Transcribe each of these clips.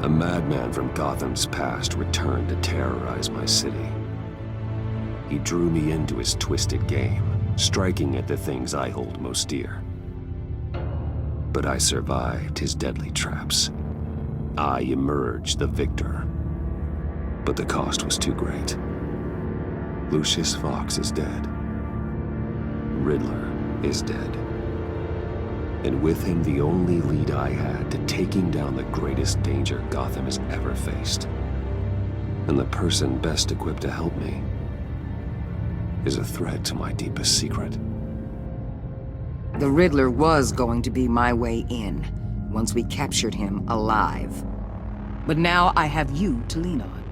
A madman from Gotham's past returned to terrorize my city. He drew me into his twisted game, striking at the things I hold most dear. But I survived his deadly traps. I emerged the victor. But the cost was too great. Lucius Fox is dead. Riddler is dead. And with him, the only lead I had to taking down the greatest danger Gotham has ever faced. And the person best equipped to help me is a threat to my deepest secret. The Riddler was going to be my way in, once we captured him alive. But now I have you to lean on.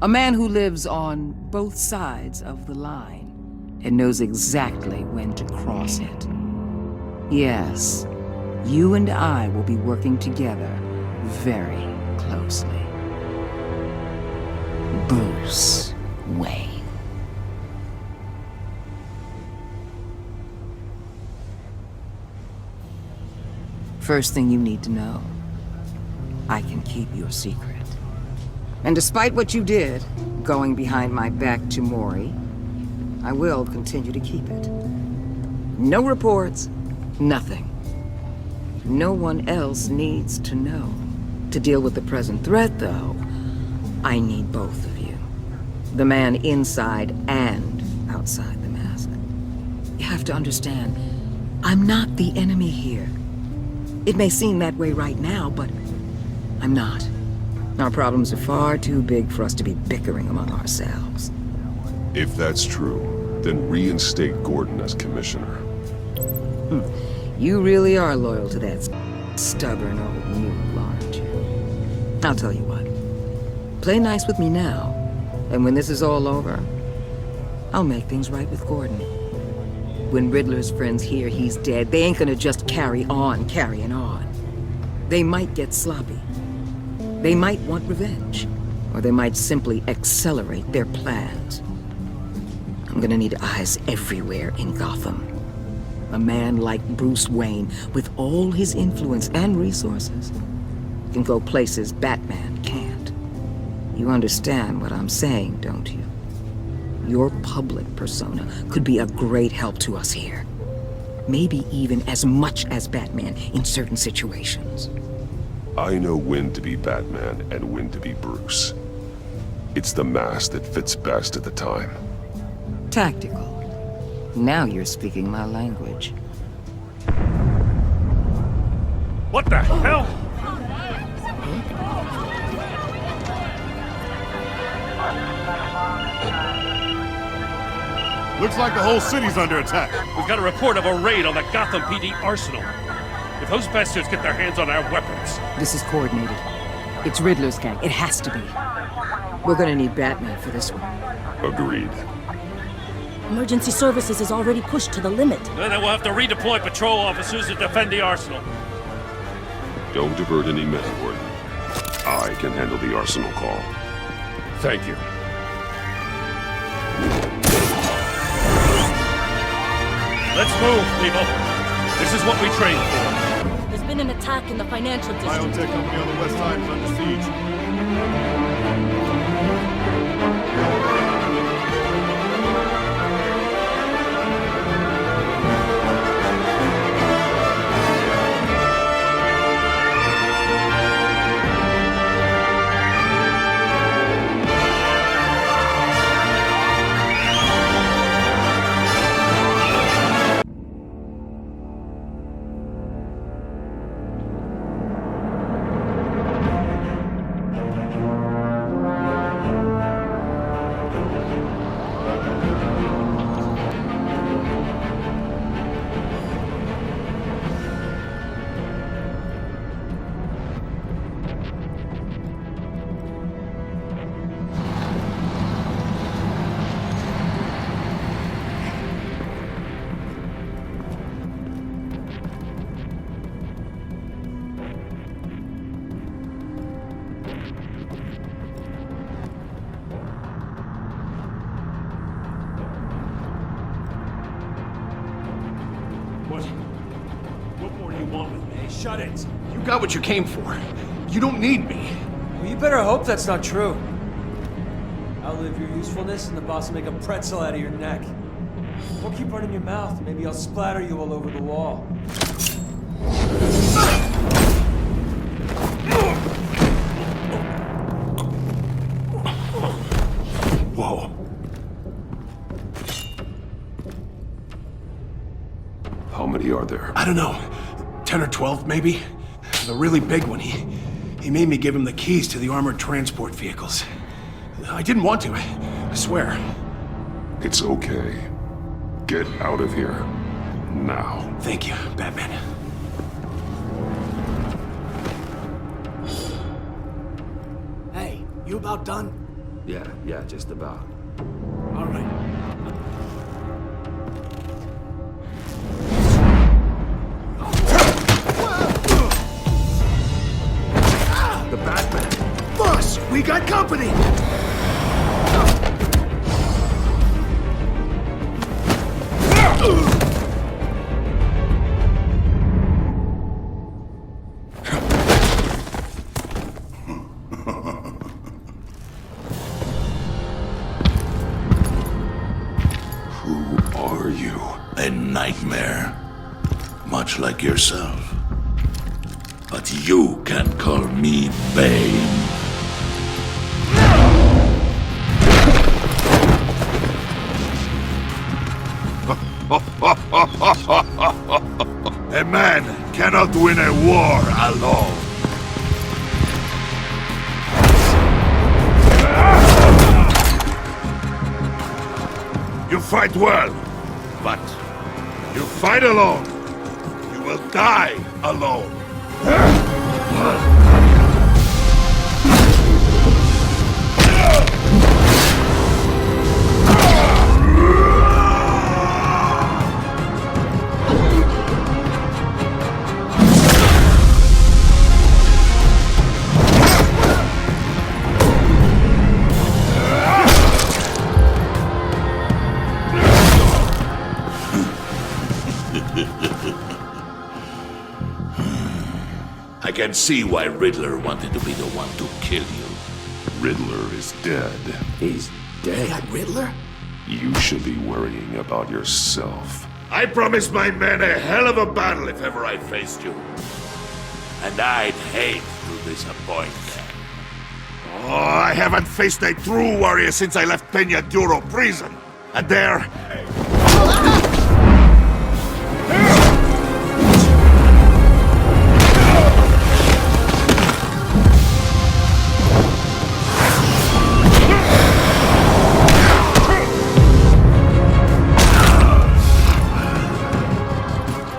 A man who lives on both sides of the line and knows exactly when to cross it. Yes, you and I will be working together very closely. Bruce Wayne. First thing you need to know, I can keep your secret. And despite what you did, going behind my back to Mori, I will continue to keep it. No reports, nothing. No one else needs to know. To deal with the present threat, though, I need both of you. The man inside and outside the mask. You have to understand, I'm not the enemy here. It may seem that way right now, but I'm not. Our problems are far too big for us to be bickering among ourselves. If that's true, then reinstate Gordon as commissioner. You really are loyal to that stubborn old mule, aren't you? I'll tell you what. Play nice with me now, and when this is all over, I'll make things right with Gordon. When Riddler's friends hear he's dead, they ain't gonna just carry on carrying on. They might get sloppy. They might want revenge, or they might simply accelerate their plans. I'm gonna need eyes everywhere in Gotham. A man like Bruce Wayne, with all his influence and resources, can go places Batman can't. You understand what I'm saying, don't you? Your public persona could be a great help to us here. Maybe even as much as Batman in certain situations. I know when to be Batman and when to be Bruce. It's the mask that fits best at the time. Tactical. Now you're speaking my language. What the hell? Looks like the whole city's under attack. We've got a report of a raid on the Gotham PD Arsenal. If those bastards get their hands on our weapons... This is coordinated. It's Riddler's gang. It has to be. We're gonna need Batman for this one. Agreed. Emergency services is already pushed to the limit. Then we'll have to redeploy patrol officers to defend the Arsenal. Don't divert any men, Gordon. I can handle the Arsenal call. Thank you. Let's move, people. This is what we trained for. There's been an attack in the financial district. Biotech company on the west side is under siege. What more do you want with me? Shut it. You got what you came for. You don't need me. Well, you better hope that's not true. Outlive your usefulness and the boss will make a pretzel out of your neck. Or keep running your mouth. Maybe I'll splatter you all over the wall. Whoa. How many are there? I don't know. 10 or 12, maybe? The really big one, he made me give him the keys to the armored transport vehicles. I didn't want to, I swear. It's okay. Get out of here. Now. Thank you, Batman. Hey, you about done? Yeah, just about. All right. The Batman! Boss, we got company! Who are you? A nightmare. Much like yourself. But you can call me Bane. A man cannot win a war alone. You fight well, but you fight alone. You will die alone. I can see why Riddler wanted to be the one to kill you. Riddler is dead. He's dead. Riddler? You should be worrying about yourself. I promised my men a hell of a battle if ever I faced you. And I'd hate to disappoint them. Oh, I haven't faced a true warrior since I left Peña Duro prison. And there...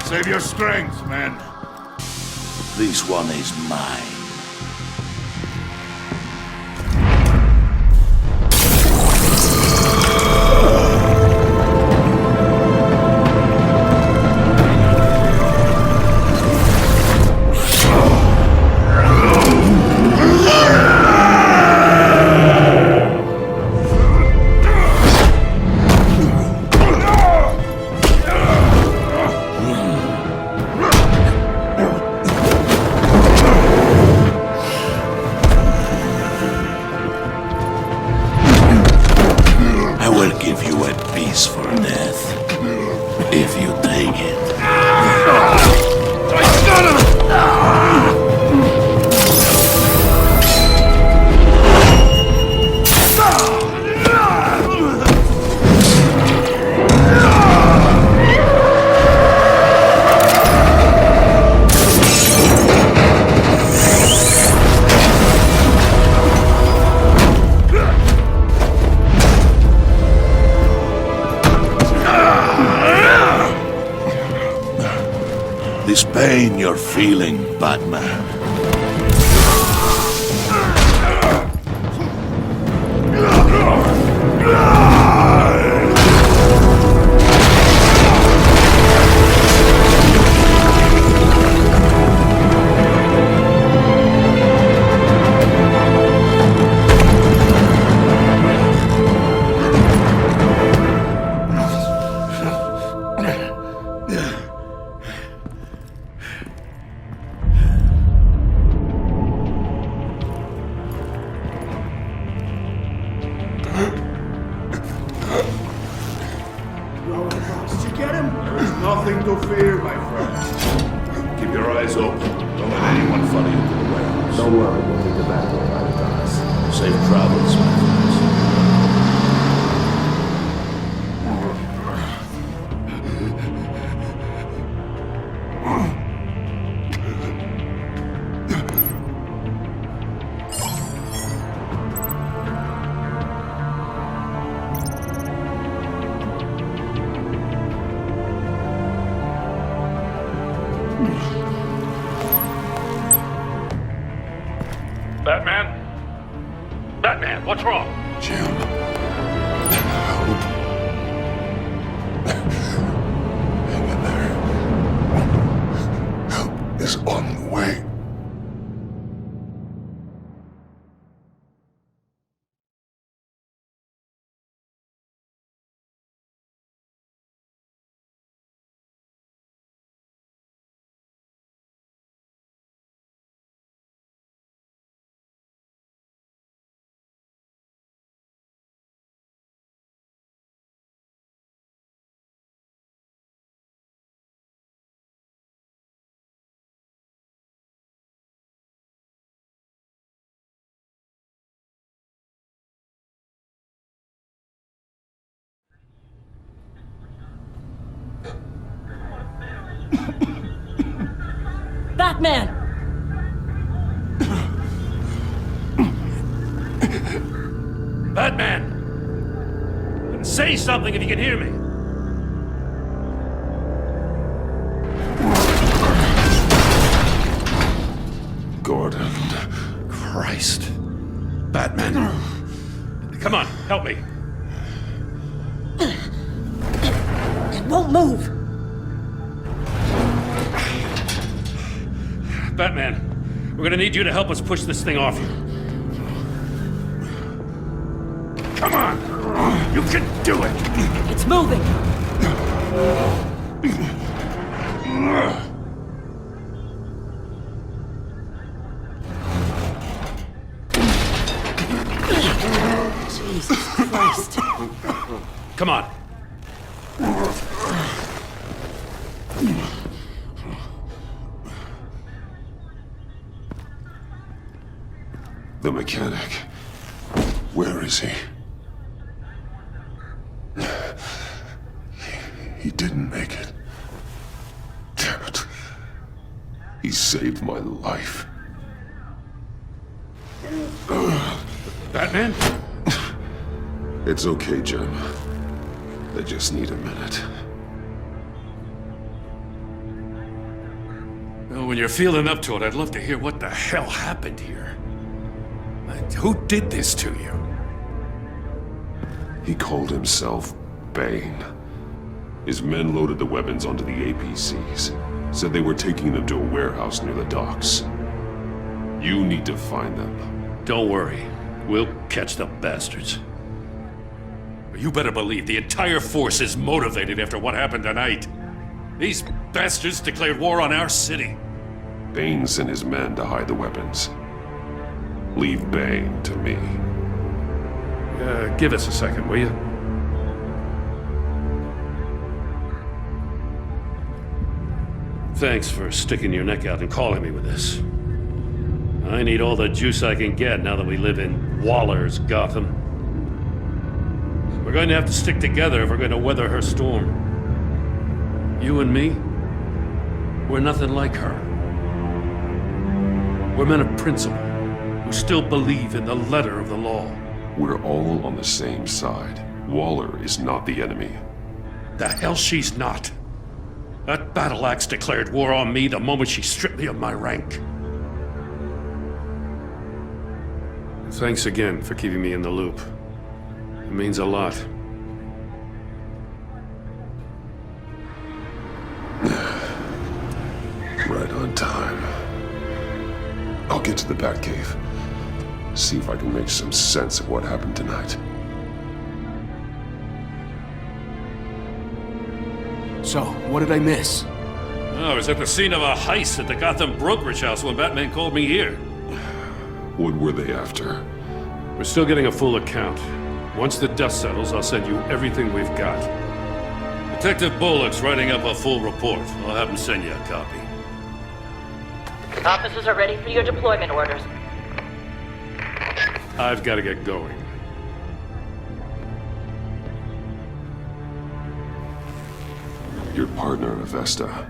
Save your strength, man. This one is mine. This pain you're feeling, Batman. nothing to fear, my friend. Keep your eyes open. Don't let anyone follow you to the warehouse. Don't worry, we'll meet the battle right at us. Safe travels, my friends. Batman? Batman, what's wrong? Jim. Help. Hang in there. Help is on the way. Batman! Batman! Say something if you can hear me. Gordon. Christ. Batman. Come on, help me. It won't move! Batman, we're gonna need you to help us push this thing off you. Come on! You can do it! It's moving! Jesus Christ. Come on. The mechanic. Where is he? He didn't make it. Damn it. He saved my life. Batman? It's okay, Jim. I just need a minute. Well, when you're feeling up to it, I'd love to hear what the hell happened here. Who did this to you? He called himself Bane. His men loaded the weapons onto the APCs. Said they were taking them to a warehouse near the docks. You need to find them. Don't worry. We'll catch the bastards. You better believe the entire force is motivated after what happened tonight. These bastards declared war on our city. Bane sent his men to hide the weapons. Leave Bane to me. Give us a second, will you? Thanks for sticking your neck out and calling me with this. I need all the juice I can get now that we live in Waller's Gotham. We're going to have to stick together if we're going to weather her storm. You and me, we're nothing like her. We're men of principle who still believe in the letter of the law. We're all on the same side. Waller is not the enemy. The hell she's not. That battle axe declared war on me the moment she stripped me of my rank. Thanks again for keeping me in the loop. It means a lot. Right on time. I'll get to the Batcave. See if I can make some sense of what happened tonight. So, what did I miss? I was at the scene of a heist at the Gotham brokerage house when Batman called me here. What were they after? We're still getting a full account. Once the dust settles, I'll send you everything we've got. The Detective Bullock's writing up a full report. I'll have him send you a copy. Officers are ready for your deployment orders. I've got to get going. Your partner, Avesta.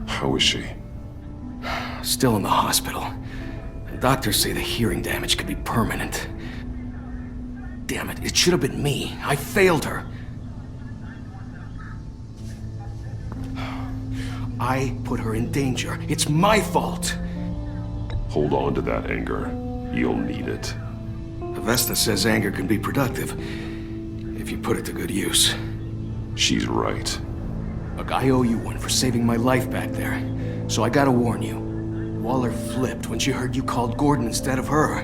How is she? Still in the hospital. The doctors say the hearing damage could be permanent. Damn it, it should have been me. I failed her. I put her in danger. It's my fault. Hold on to that anger. You'll need it. Avesta says anger can be productive, if you put it to good use. She's right. Look, I owe you one for saving my life back there. So I gotta warn you. Waller flipped when she heard you called Gordon instead of her.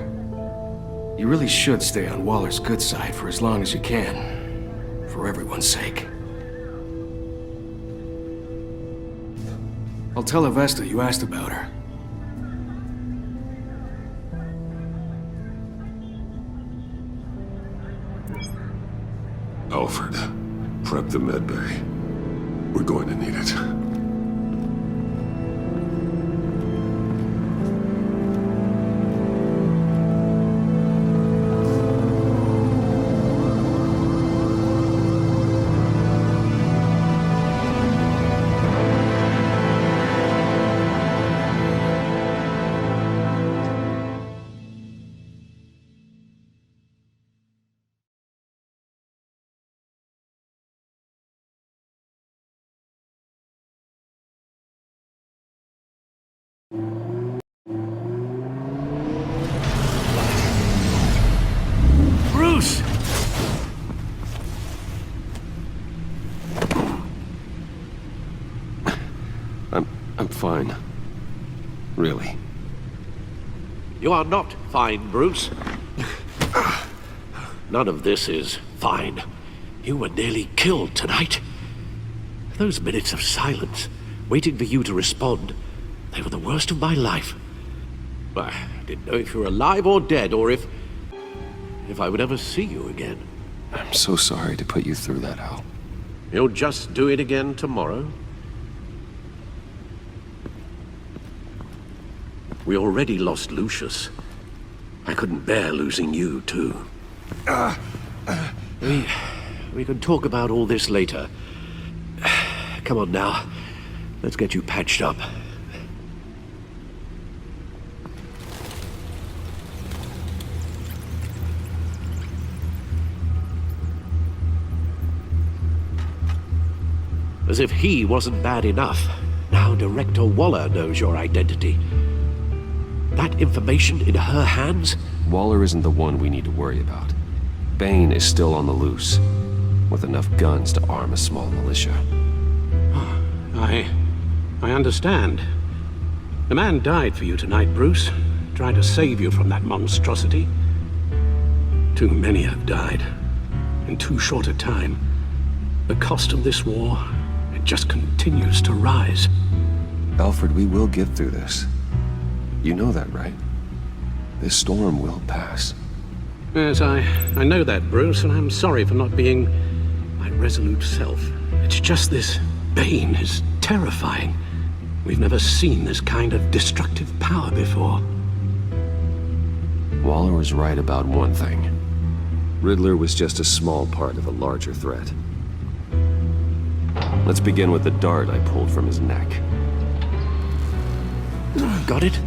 You really should stay on Waller's good side for as long as you can. For everyone's sake. I'll tell Avesta you asked about her. Alfred, prep the med bay. We're going to need it. Bruce! I'm fine. Really. You are not fine, Bruce. None of this is fine. You were nearly killed tonight. Those minutes of silence, waiting for you to respond, they were the worst of my life. I didn't know if you were alive or dead, or if I would ever see you again. I'm so sorry to put you through that, Al. You'll just do it again tomorrow? We already lost Lucius. I couldn't bear losing you, too. We can talk about all this later. Come on now. Let's get you patched up. As if he wasn't bad enough. Now Director Waller knows your identity. That information in her hands? Waller isn't the one we need to worry about. Bane is still on the loose, with enough guns to arm a small militia. I understand. The man died for you tonight, Bruce. Trying to save you from that monstrosity. Too many have died. In too short a time. The cost of this war, it just continues to rise. Alfred, we will get through this. You know that, right? This storm will pass. Yes, I know that, Bruce, and I'm sorry for not being my resolute self. It's just this Bane is terrifying. We've never seen this kind of destructive power before. Waller was right about one thing. Riddler was just a small part of a larger threat. Let's begin with the dart I pulled from his neck. Got it?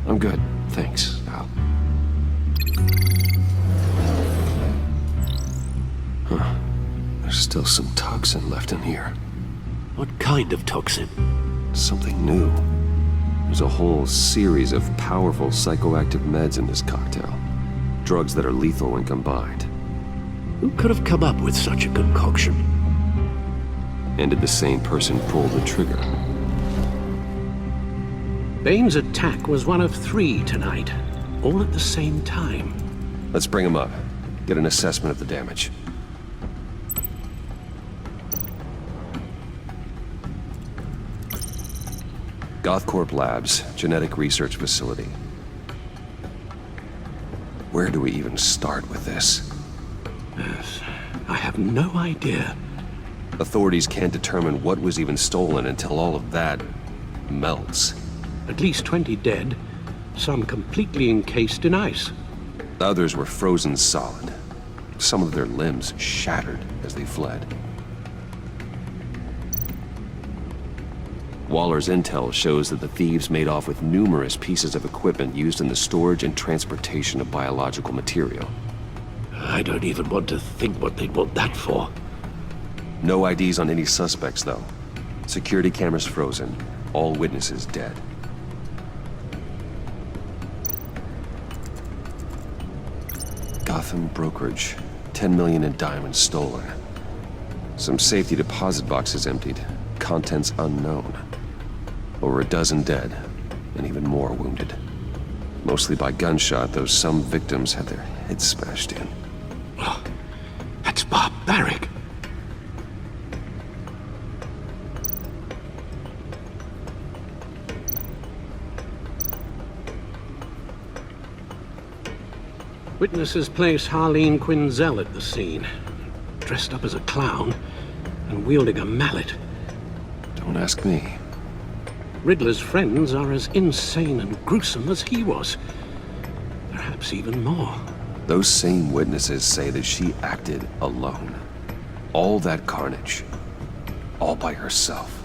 I'm good, thanks, Al. Huh. There's still some toxin left in here. What kind of toxin? Something new. There's a whole series of powerful psychoactive meds in this cocktail. Drugs that are lethal when combined. Who could have come up with such a concoction? And did the same person pull the trigger? Bane's attack was one of 3 tonight, all at the same time. Let's bring him up. Get an assessment of the damage. Gothcorp Labs, genetic research facility. Where do we even start with this? Yes, I have no idea. Authorities can't determine what was even stolen until all of that melts. At least 20 dead, some completely encased in ice. Others were frozen solid. Some of their limbs shattered as they fled. Waller's intel shows that the thieves made off with numerous pieces of equipment used in the storage and transportation of biological material. I don't even want to think what they'd want that for. No IDs on any suspects, though. Security cameras frozen. All witnesses dead. Gotham brokerage. 10 million in diamonds stolen. Some safety deposit boxes emptied. Contents unknown. Over a dozen dead, and even more wounded. Mostly by gunshot, though some victims had their heads smashed in. Oh, that's barbaric. Witnesses place Harleen Quinzel at the scene, dressed up as a clown and wielding a mallet. Don't ask me. Riddler's friends are as insane and gruesome as he was. Perhaps even more. Those same witnesses say that she acted alone. All that carnage. All by herself.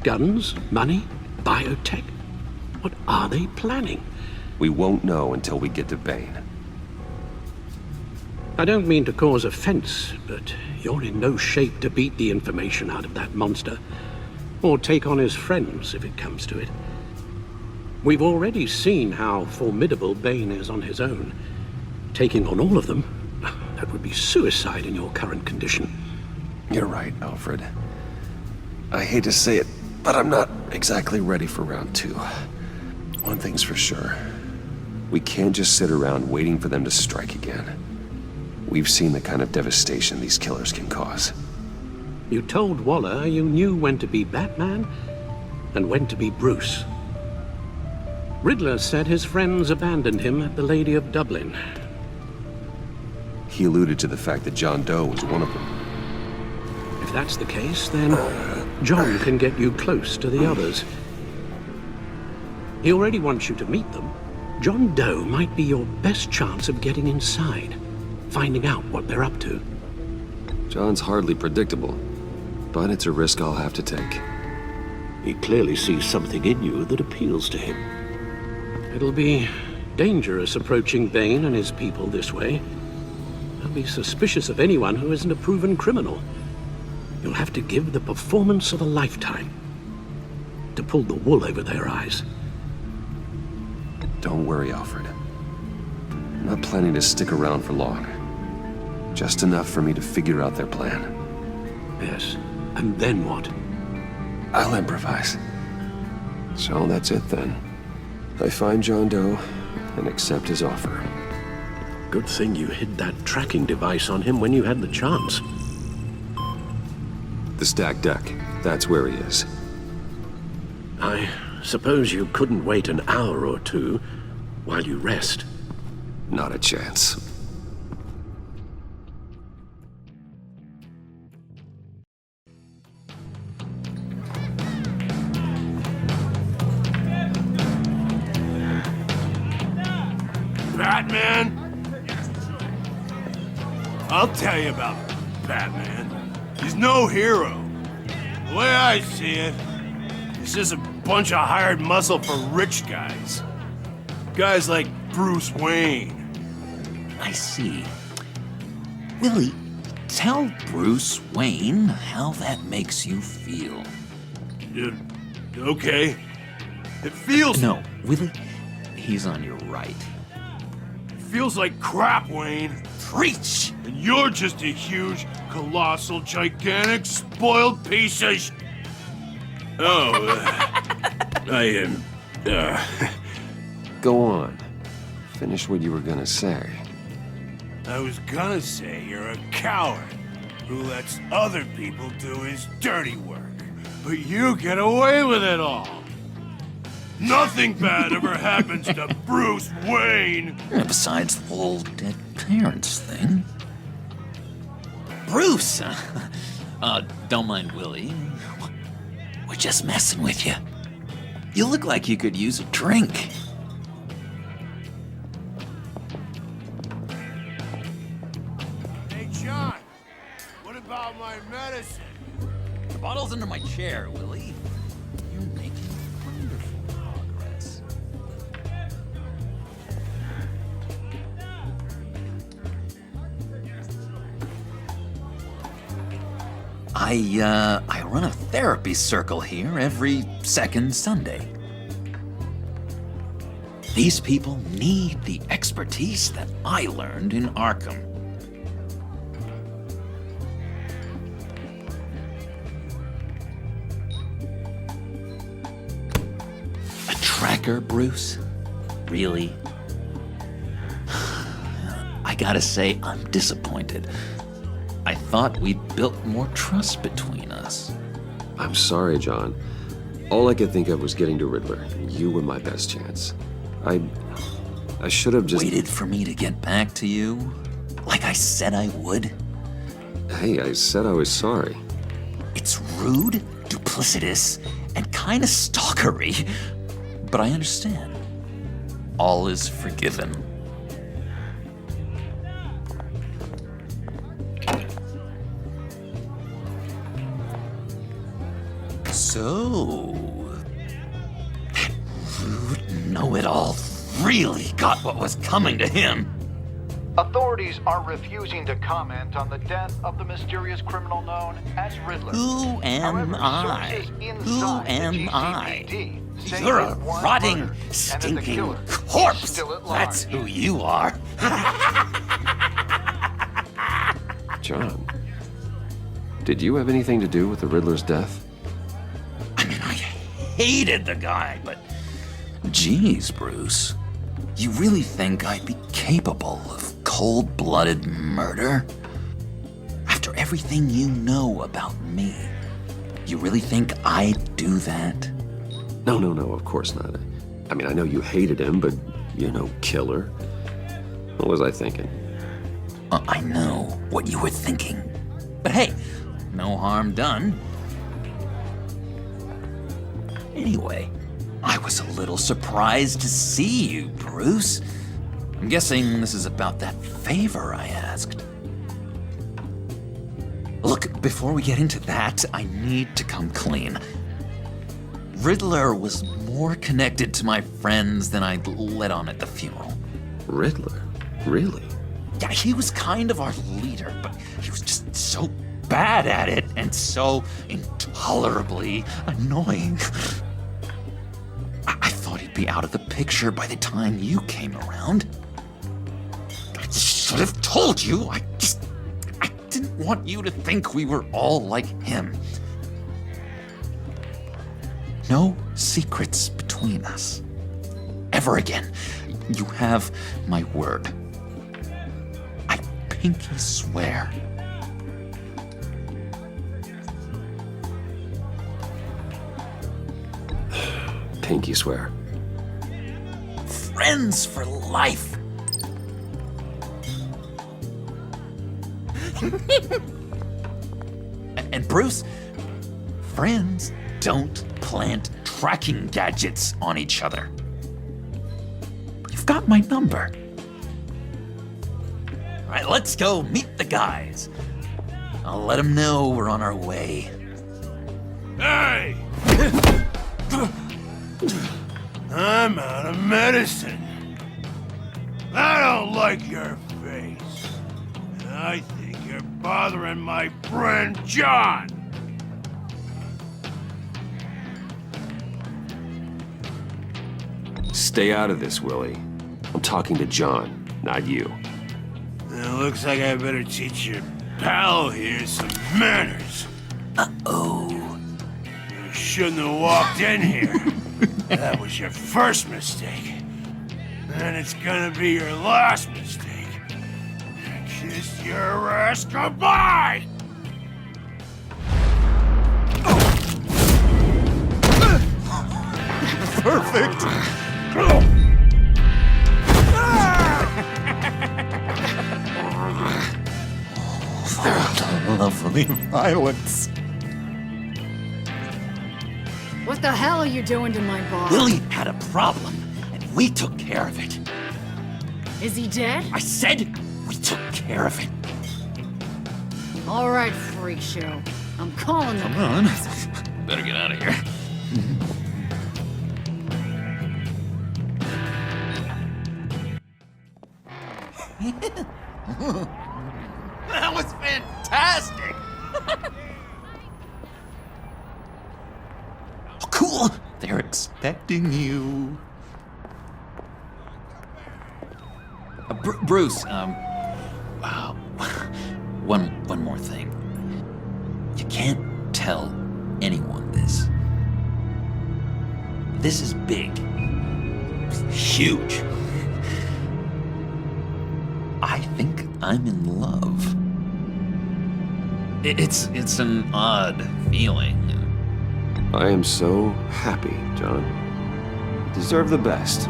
Guns, money, biotech. What are they planning? We won't know until we get to Bane. I don't mean to cause offense, but you're in no shape to beat the information out of that monster, or take on his friends if it comes to it. We've already seen how formidable Bane is on his own. Taking on all of them, that would be suicide in your current condition. You're right, Alfred. I hate to say it, but I'm not exactly ready for round 2. One thing's for sure. We can't just sit around waiting for them to strike again. We've seen the kind of devastation these killers can cause. You told Waller you knew when to be Batman and when to be Bruce. Riddler said his friends abandoned him at the Lady of Dublin. He alluded to the fact that John Doe was one of them. If that's the case, then John can get you close to the others. He already wants you to meet them. John Doe might be your best chance of getting inside, finding out what they're up to. John's hardly predictable, but it's a risk I'll have to take. He clearly sees something in you that appeals to him. It'll be dangerous approaching Bane and his people this way. They'll be suspicious of anyone who isn't a proven criminal. You'll have to give the performance of a lifetime to pull the wool over their eyes. Don't worry, Alfred. I'm not planning to stick around for long. Just enough for me to figure out their plan. Yes, and then what? I'll improvise. So that's it then. I find John Doe and accept his offer. Good thing you hid that tracking device on him when you had the chance. The stacked deck. That's where he is. I suppose you couldn't wait an hour or two while you rest. Not a chance. Batman? I'll tell you about Batman. He's no hero. The way I see it, he's just a bunch of hired muscle for rich guys. Guys like Bruce Wayne. I see. Willie, tell Bruce Wayne how that makes you feel. Okay. It feels... No, Willie, he's on your right. It feels like crap, Wayne. Preach! And you're just a huge, colossal, gigantic, spoiled piece of Go on. Finish what you were gonna say. I was gonna say you're a coward who lets other people do his dirty work. But you get away with it all. Nothing bad ever happens to Bruce Wayne. Besides the whole dead parents thing. Bruce! Don't mind Willie. We're just messing with you. You look like you could use a drink. Hey, John. What about my medicine? The bottle's under my chair, Willie. You're making wonderful progress. I run a therapy circle here every second Sunday. These people need the expertise that I learned in Arkham. A tracker, Bruce? Really? I gotta say, I'm disappointed. I thought we'd built more trust between us. I'm sorry, John. All I could think of was getting to Riddler. You were my best chance. I should have just... Waited for me to get back to you? Like I said I would? Hey, I said I was sorry. It's rude, duplicitous, and kinda stalkery. But I understand. All is forgiven. So, that rude know-it-all really got what was coming to him. Authorities are refusing to comment on the death of the mysterious criminal known as Riddler. Who am I? Who am I? You're a rotting, stinking corpse. That's who you are. John, did you have anything to do with the Riddler's death? Hated the guy, but geez, Bruce, you really think I'd be capable of cold-blooded murder? After everything you know about me, you really think I'd do that? No, of course not. I mean, I know you hated him, but, killer. What was I thinking? I know what you were thinking. But hey, no harm done. Anyway, I was a little surprised to see you, Bruce. I'm guessing this is about that favor I asked. Look, before we get into that, I need to come clean. Riddler was more connected to my friends than I'd let on at the funeral. Riddler? Really? Yeah, he was kind of our leader, but he was just so bad at it and so intolerably annoying. I thought he'd be out of the picture by the time you came around. I should have told you. I didn't want you to think we were all like him. No secrets between us. Ever again. You have my word. I pinky swear. Pinky swear. Friends for life. And Bruce, friends don't plant tracking gadgets on each other. You've got my number. All right, let's go meet the guys. I'll let them know we're on our way. Hey! I'm out of medicine. I don't like your face. And I think you're bothering my friend John. Stay out of this, Willie. I'm talking to John, not you. It looks like I better teach your pal here some manners. Uh-oh. shouldn't have walked in here. That was your first mistake. And it's gonna be your last mistake. Kiss your ass goodbye! Perfect! Lovely violence. What the hell are you doing to my bar? Willie had a problem, and we took care of it. Is he dead? I said we took care of it. All right, freak show. I'm calling them. Come on. Better get out of here. That was fantastic! Oh, cool! They're expecting you. Bruce, one more thing. You can't tell anyone this. This is big. Huge. I think I'm in love. It's an odd feeling. I am so happy, John. You deserve the best.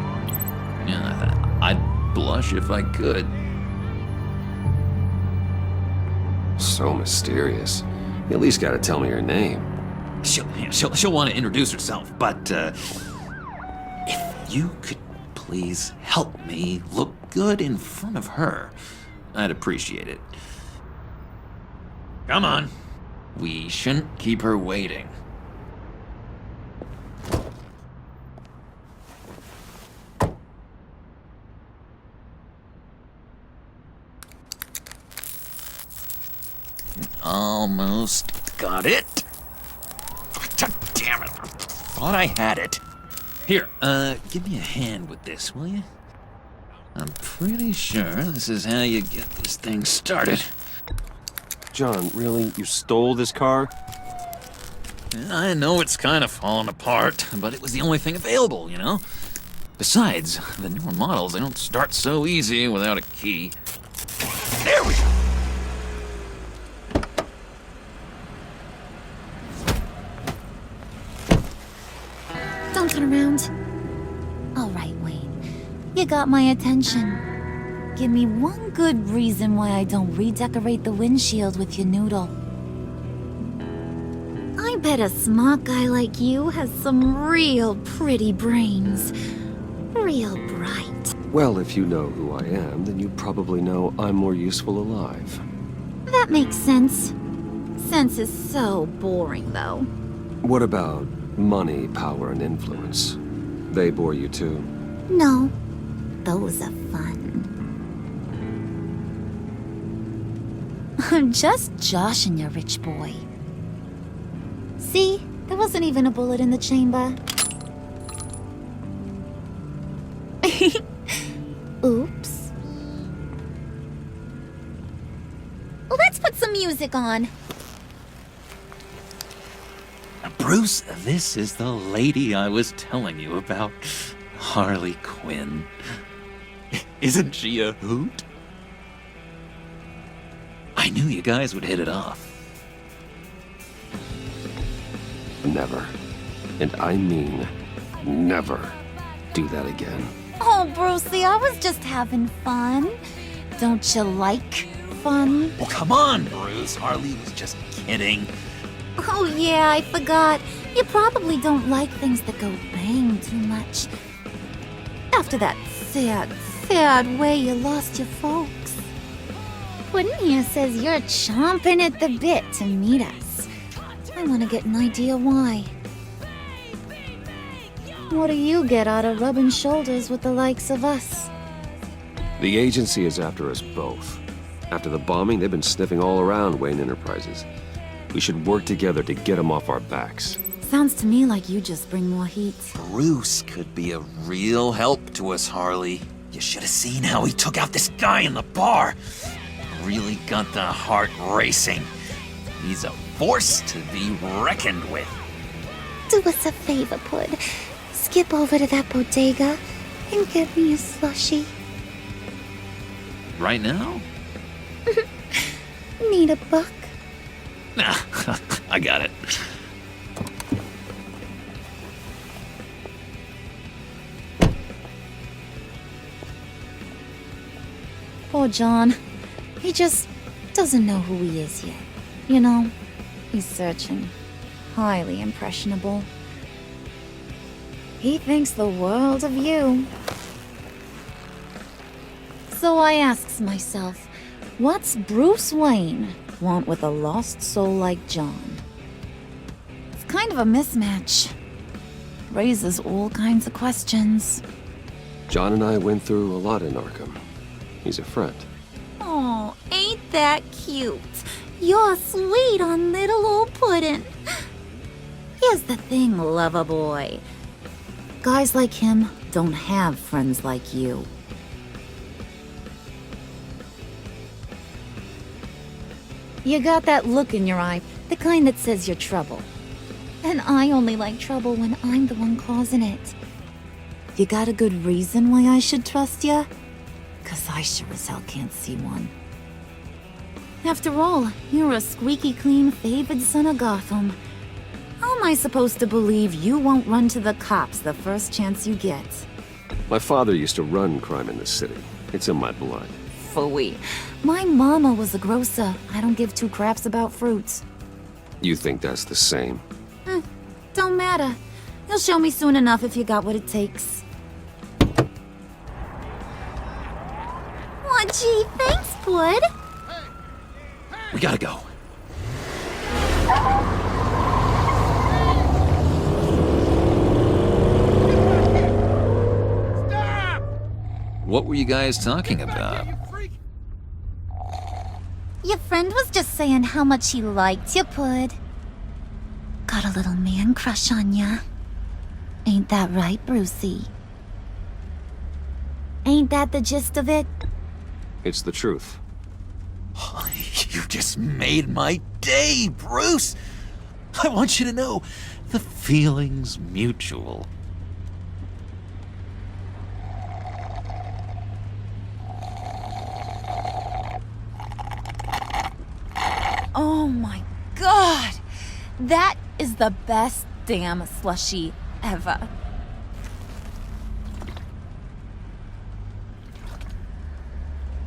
Yeah, I'd blush if I could. So mysterious. You at least gotta tell me her name. She'll want to introduce herself, but if you could please help me look good in front of her, I'd appreciate it. Come on. We shouldn't keep her waiting. Almost got it. God damn it. I thought I had it. Here, give me a hand with this, will you? I'm pretty sure this is how you get this thing started. John, really? You stole this car? I know it's kind of falling apart, but it was the only thing available, you know? Besides, the newer models, they don't start so easy without a key. There we go! Don't turn around. All right, Wayne. You got my attention. Give me one good reason why I don't redecorate the windshield with your noodle. I bet a smart guy like you has some real pretty brains. Real bright. Well, if you know who I am, then you probably know I'm more useful alive. That makes sense. Sense is so boring, though. What about money, power, and influence? They bore you too? No. Those are fun. I'm just joshing you, rich boy. See? There wasn't even a bullet in the chamber. Oops. Let's put some music on. Bruce, this is the lady I was telling you about. Harley Quinn. Isn't she a hoot? I knew you guys would hit it off. Never. And I mean never do that again. Oh, Brucey, I was just having fun. Don't you like fun? Well, come on, Bruce. Harley was just kidding. Oh, yeah, I forgot. You probably don't like things that go bang too much. After that sad way you lost your folks. Puddin' here says you're chomping at the bit to meet us. I want to get an idea why. What do you get out of rubbing shoulders with the likes of us? The agency is after us both. After the bombing, they've been sniffing all around Wayne Enterprises. We should work together to get them off our backs. Sounds to me like you just bring more heat. Bruce could be a real help to us, Harley. You should have seen how he took out this guy in the bar. Really got the heart racing. He's a force to be reckoned with. To Do us a favor, Pud. Skip over to that bodega and get me a slushie. Right now? Need a buck? Nah, I got it. Poor John. He just doesn't know who he is yet. You know, he's searching. Highly impressionable. He thinks the world of you. So I asks myself, what's Bruce Wayne want with a lost soul like John? It's kind of a mismatch. Raises all kinds of questions. John and I went through a lot in Arkham. He's a friend. Oh, ain't that cute? You're sweet on little old Puddin'. Here's the thing, lover boy. Guys like him don't have friends like you. You got that look in your eye, the kind that says you're trouble. And I only like trouble when I'm the one causing it. You got a good reason why I should trust you? 'Cause I sure as hell can't see one. After all, you're a squeaky clean favored son of Gotham. How am I supposed to believe you won't run to the cops the first chance you get? My father used to run crime in the city. It's in my blood. Phooey. My mama was a grocer. I don't give two craps about fruits. You think that's the same? Don't matter. You'll show me soon enough if you got what it takes. Aw, gee, thanks, Bud. We gotta go. What were you guys talking about? Your friend was just saying how much he liked you, Pud. Got a little man crush on ya. Ain't that right, Brucey? Ain't that the gist of it? It's the truth. You just made my day, Bruce! I want you to know, the feeling's mutual. Oh my god! That is the best damn slushie ever.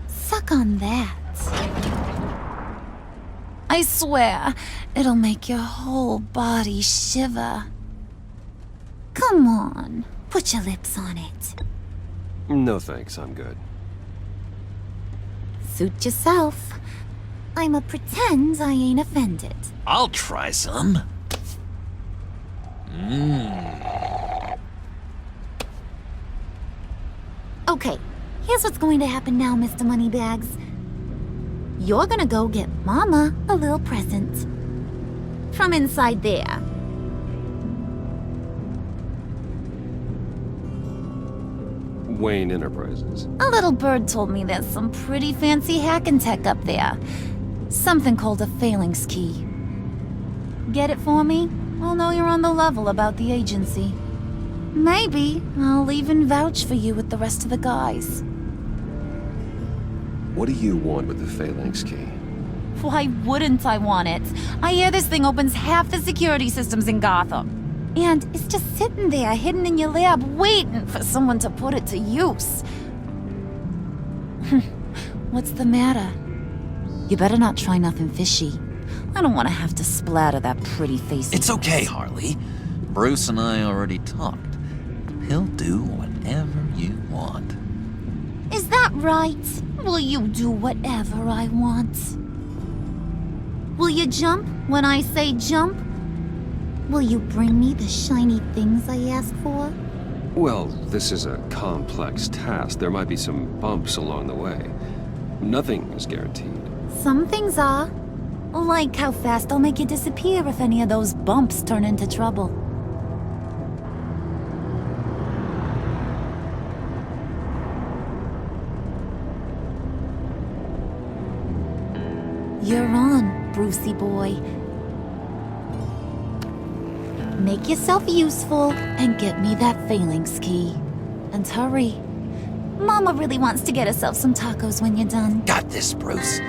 Suck on that. I swear, it'll make your whole body shiver. Come on, put your lips on it. No thanks, I'm good. Suit yourself. I'ma pretend I ain't offended. I'll try some. Okay, here's what's going to happen now, Mr. Moneybags. You're gonna go get Mama a little present. From inside there. Wayne Enterprises. A little bird told me there's some pretty fancy hacking tech up there. Something called a phalanx key. Get it for me? I'll know you're on the level about the agency. Maybe I'll even vouch for you with the rest of the guys. What do you want with the phalanx key? Why wouldn't I want it? I hear this thing opens half the security systems in Gotham. And it's just sitting there, hidden in your lab, waiting for someone to put it to use. What's the matter? You better not try nothing fishy. I don't want to have to splatter that pretty face. It's okay, Harley. Bruce and I already talked. He'll do whatever you want. Is that right? Will you do whatever I want? Will you jump when I say jump? Will you bring me the shiny things I ask for? Well, this is a complex task. There might be some bumps along the way. Nothing is guaranteed. Some things are. Like how fast I'll make you disappear if any of those bumps turn into trouble. You're on, Brucey boy. Make yourself useful and get me that phalanx key. And hurry. Mama really wants to get herself some tacos when you're done. Got this, Bruce.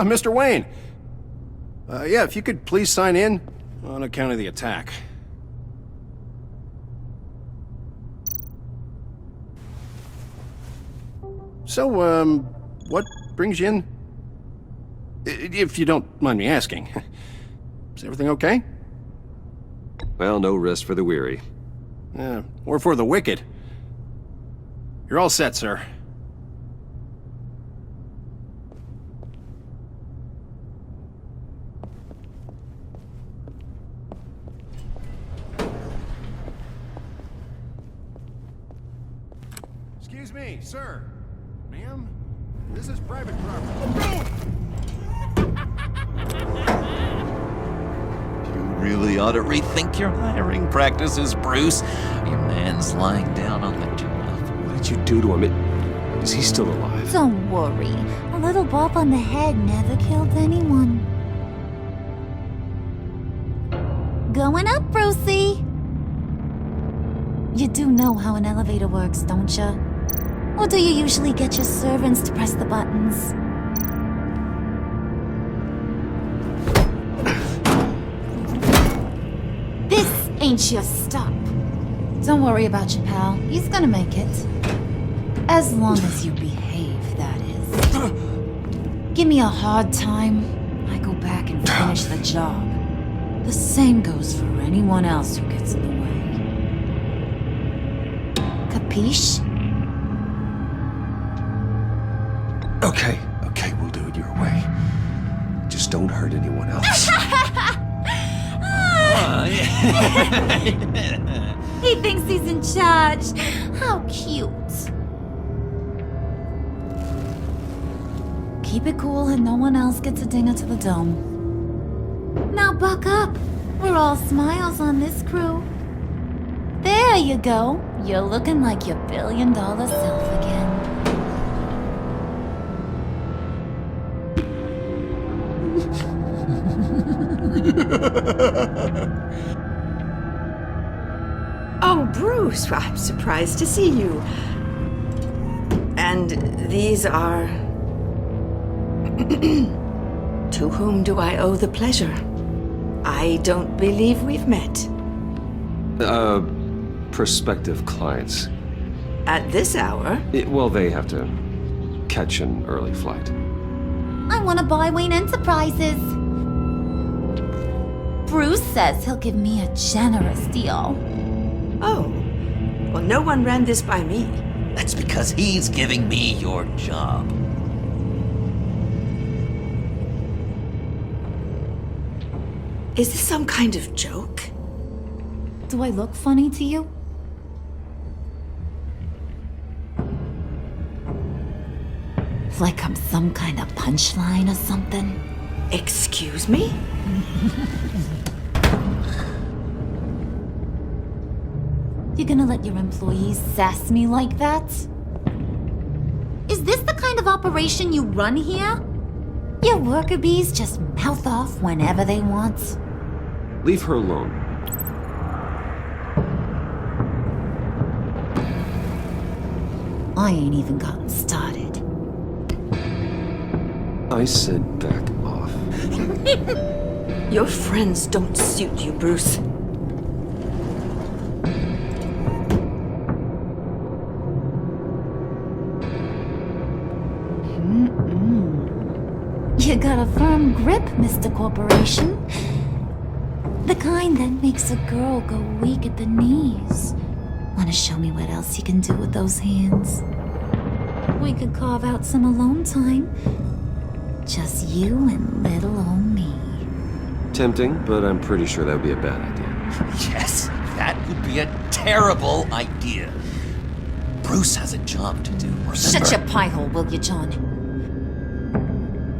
Mr. Wayne. Yeah, if you could please sign in on account of the attack. So, what brings you in? If you don't mind me asking. Is everything okay? Well, no rest for the weary. Or for the wicked. You're all set, sir. Excuse me, sir. Ma'am, this is private property. You really ought to rethink your hiring practices, Bruce. Your man's lying down on the job. What did you do to him? Is he still alive? Don't worry. A little bump on the head never killed anyone. Going up, Brucey. You do know how an elevator works, don't you? Or do you usually get your servants to press the buttons? This ain't your stop. Don't worry about your pal. He's gonna make it. As long as you behave, that is. Give me a hard time, I go back and finish the job. The same goes for anyone else who gets in the way. Capiche? Okay, we'll do it your way. Just don't hurt anyone else. He thinks he's in charge. How cute. Keep it cool and no one else gets a dinger to the dome. Now buck up. We're all smiles on this crew. There you go. You're looking like your billion-dollar self again. Oh, Bruce, I'm surprised to see you. And these are... To whom do I owe the pleasure? I don't believe we've met. Prospective clients. At this hour? Well, they have to catch an early flight. I want to buy Wayne Enterprises. Bruce says he'll give me a generous deal. Oh, well, no one ran this by me. That's because he's giving me your job. Is this some kind of joke? Do I look funny to you? Like I'm some kind of punchline or something? Excuse me? You gonna let your employees sass me like that? Is this the kind of operation you run here? Your worker bees just mouth off whenever they want? Leave her alone. I ain't even gotten started. I said back off. Your friends don't suit you, Bruce. You got a firm grip, Mr. Corporation. The kind that makes a girl go weak at the knees. Wanna show me what else you can do with those hands? We could carve out some alone time. Just you and little old me. Tempting, but I'm pretty sure that would be a bad idea. Yes, that would be a terrible idea. Bruce has a job to do, remember? Shut your pie hole, will you, John?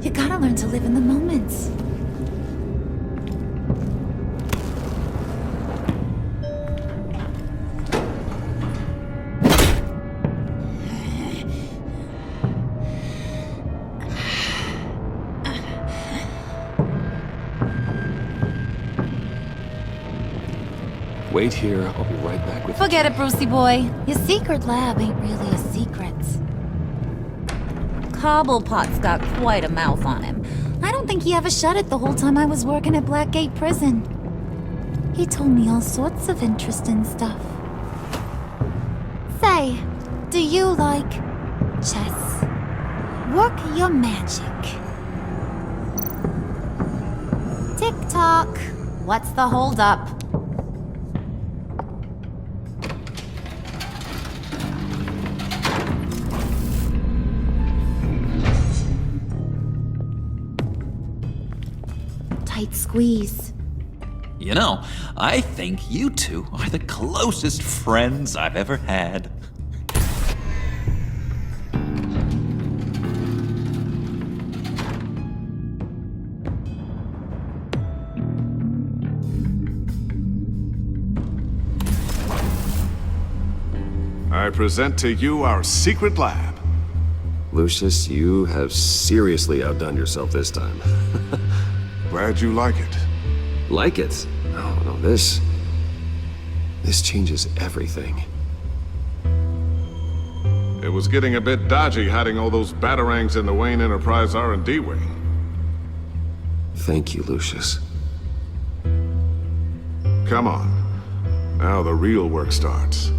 You gotta learn to live in the moments. Wait here, I'll be right back with Forget it, Brucey boy. Your secret lab ain't really a secret. Cobblepot's got quite a mouth on him. I don't think he ever shut it the whole time I was working at Blackgate Prison. He told me all sorts of interesting stuff. Say, do you like chess? Work your magic. Tick-tock. What's the holdup? Tight squeeze. You know, I think you two are the closest friends I've ever had. I present to you our secret lab. Lucius, you have seriously outdone yourself this time. Glad you like it. Like it? Oh, no, this changes everything. It was getting a bit dodgy hiding all those batarangs in the Wayne Enterprise R&D wing. Thank you, Lucius. Come on. Now the real work starts.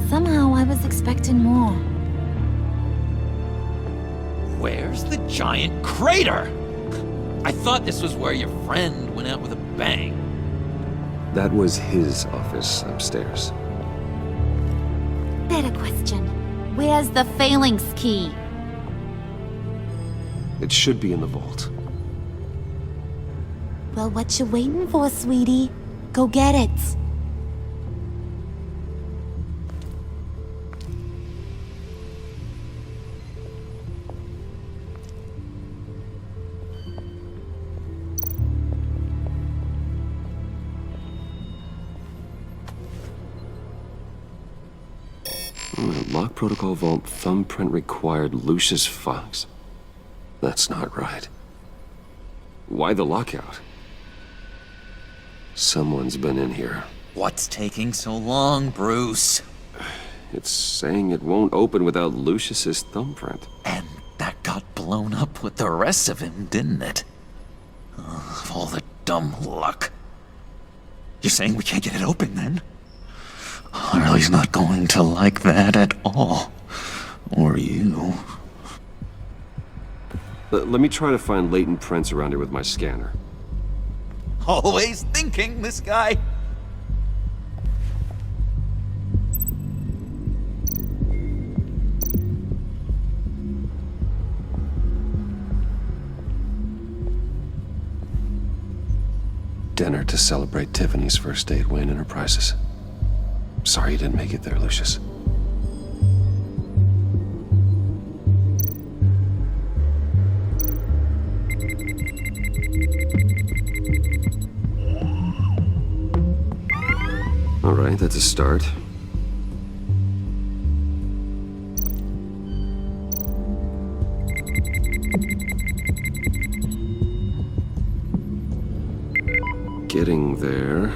Somehow I was expecting more. Where's the giant crater? I thought this was where your friend went out with a bang. That was his office upstairs. Better question. Where's the phalanx key? It should be in the vault. Well, what you waiting for, sweetie? Go get it. Lock protocol vault thumbprint required Lucius Fox. That's not right. Why the lockout? Someone's been in here. What's taking so long, Bruce? It's saying it won't open without Lucius's thumbprint. And that got blown up with the rest of him, didn't it? All the dumb luck. You're saying we can't get it open, then? Harley's not going to like that at all. Or you. Let me try to find latent prints around here with my scanner. Always thinking, this guy. Dinner to celebrate Tiffany's first day at Wayne Enterprises. Sorry you didn't make it there, Lucius. All right, that's a start. Getting there.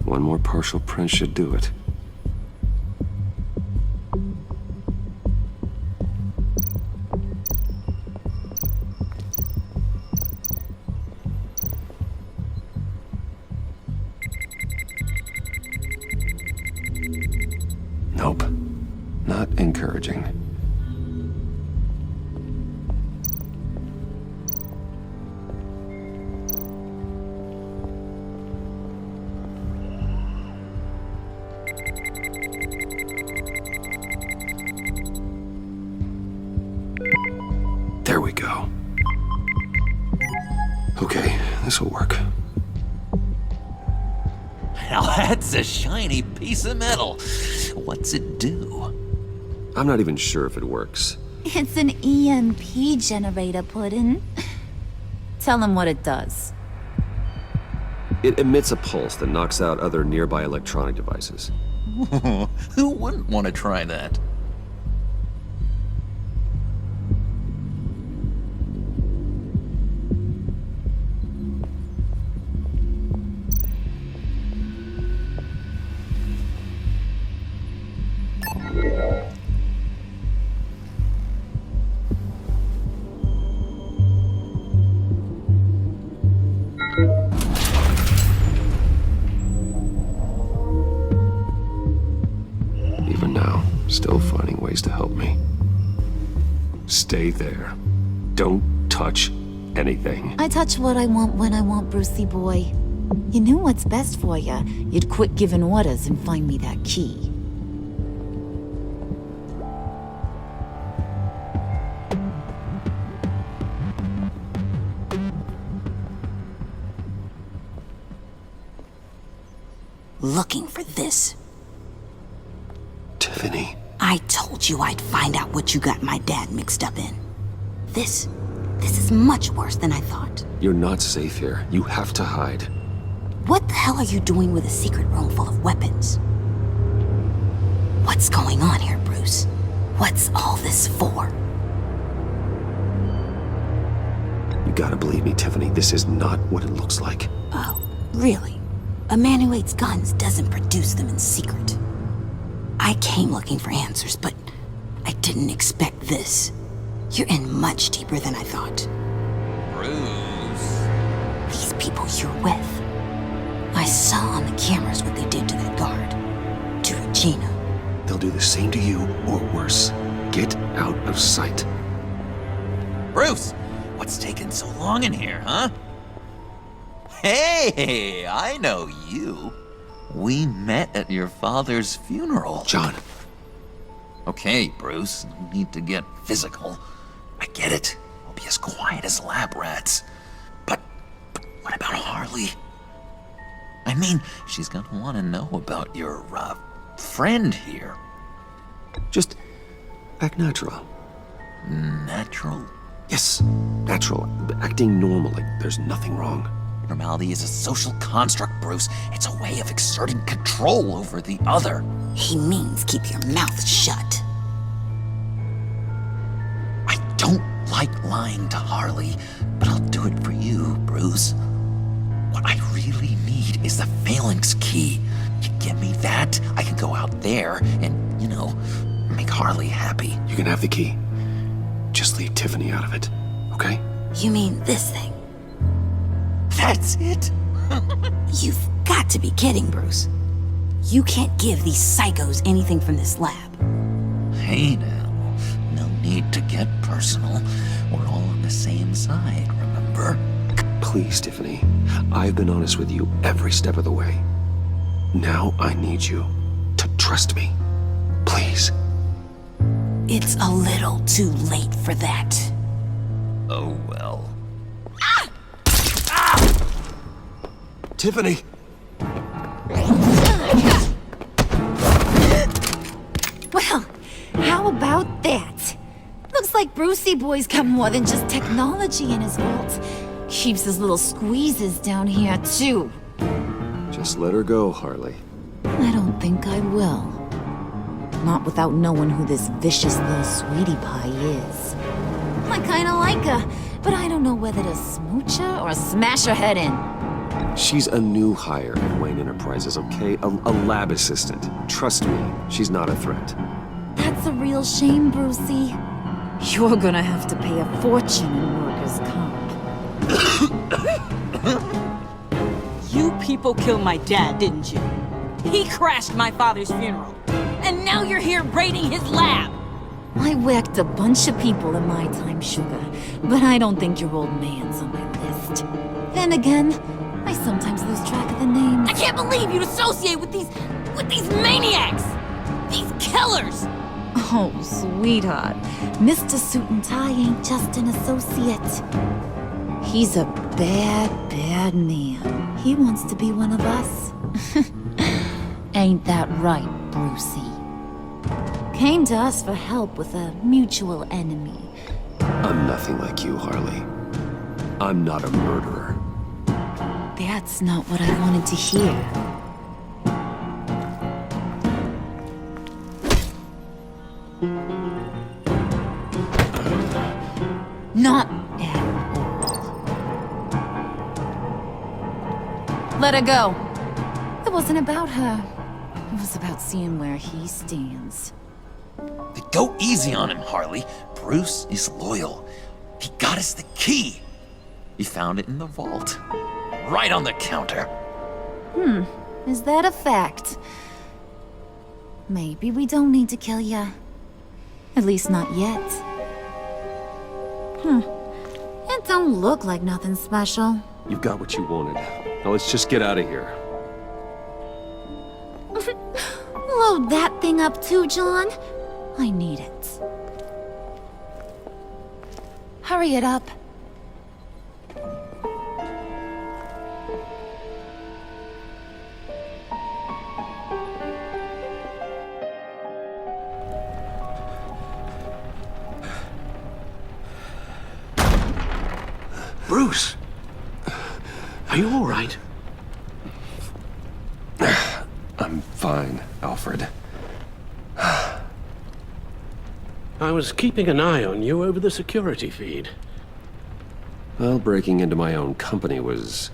One more partial print should do it. encouraging. There we go. Okay, this will work. Now that's a shiny piece of metal. What's it do? I'm not even sure if it works. It's an EMP generator, Puddin'. Tell him what it does. It emits a pulse that knocks out other nearby electronic devices. Who wouldn't want to try that? Even now, still finding ways to help me. Stay there. Don't touch anything. I touch what I want when I want, Brucey boy. You knew what's best for you. You'd quit giving orders and find me that key. Looking for this. Tiffany. I told you I'd find out what you got my dad mixed up in. This is much worse than I thought. You're not safe here. You have to hide. What the hell are you doing with a secret room full of weapons? What's going on here, Bruce? What's all this for? You gotta believe me, Tiffany. This is not what it looks like. Oh, really? A man who hates guns doesn't produce them in secret. I came looking for answers, but I didn't expect this. You're in much deeper than I thought. Bruce. These people you're with. I saw on the cameras what they did to that guard. To Regina. They'll do the same to you, or worse. Get out of sight. Bruce, what's taking so long in here, huh? Hey, I know you. We met at your father's funeral. John. Okay, Bruce, no need to get physical. I get it. We'll be as quiet as lab rats. But what about Harley? I mean, she's gonna want to know about your, friend here. Just act natural. Natural? Yes, natural. Acting normal, like there's nothing wrong. Normality is a social construct, Bruce. It's a way of exerting control over the other. He means keep your mouth shut. I don't like lying to Harley, but I'll do it for you, Bruce. What I really need is the phalanx key. You give me that, I can go out there and, you know, make Harley happy. You can have the key. Just leave Tiffany out of it, okay? You mean this thing? That's it? You've got to be kidding, Bruce. You can't give these psychos anything from this lab. Hey now, no need to get personal. We're all on the same side, remember? Please, Tiffany. I've been honest with you every step of the way. Now I need you to trust me. Please. It's a little too late for that. Oh well. Tiffany! Well, how about that? Looks like Brucey boy's got more than just technology in his vault. Keeps his little squeezes down here, too. Just let her go, Harley. I don't think I will. Not without knowing who this vicious little sweetie pie is. I kinda like her, but I don't know whether to smooch her or smash her head in. She's a new hire at Wayne Enterprises, okay? A lab assistant. Trust me, she's not a threat. That's a real shame, Brucey. You're gonna have to pay a fortune in workers' comp. You people killed my dad, didn't you? He crashed my father's funeral. And now you're here raiding his lab. I whacked a bunch of people in my time, sugar, but I don't think your old man's on my list. Then again, I sometimes lose track of the names. I can't believe you'd associate with these maniacs! These killers! Oh, sweetheart. Mr. Suit and Tie ain't just an associate. He's a bad, bad man. He wants to be one of us. Ain't that right, Brucey? Came to us for help with a mutual enemy. I'm nothing like you, Harley. I'm not a murderer. That's not what I wanted to hear. Not at all. Let her go. It wasn't about her. It was about seeing where he stands. Go easy on him, Harley. Bruce is loyal. He got us the key. He found it in the vault. Right on the counter. Is that a fact? Maybe we don't need to kill ya. At least not yet. It don't look like nothing special. You've got what you wanted. Now let's just get out of here. Load that thing up too, John. I need it. Hurry it up. Bruce! Are you all right? I'm fine, Alfred. I was keeping an eye on you over the security feed. Well, breaking into my own company was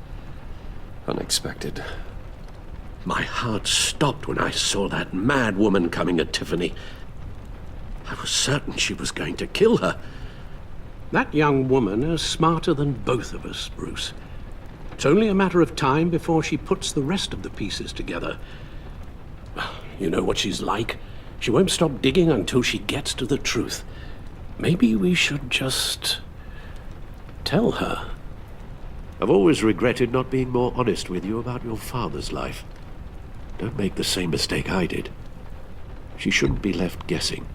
unexpected. My heart stopped when I saw that mad woman coming at Tiffany. I was certain she was going to kill her. That young woman is smarter than both of us, Bruce. It's only a matter of time before she puts the rest of the pieces together. You know what she's like. She won't stop digging until she gets to the truth. Maybe we should just tell her. I've always regretted not being more honest with you about your father's life. Don't make the same mistake I did. She shouldn't be left guessing.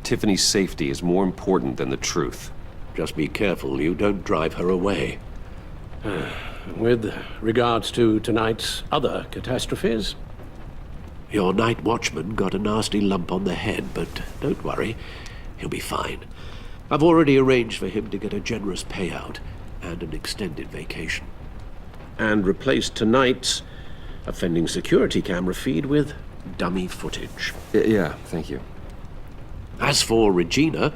Tiffany's safety is more important than the truth. Just be careful you don't drive her away. With regards to tonight's other catastrophes? Your night watchman got a nasty lump on the head, but don't worry, he'll be fine. I've already arranged for him to get a generous payout and an extended vacation. And replaced tonight's offending security camera feed with dummy footage. Yeah, thank you. As for Regina,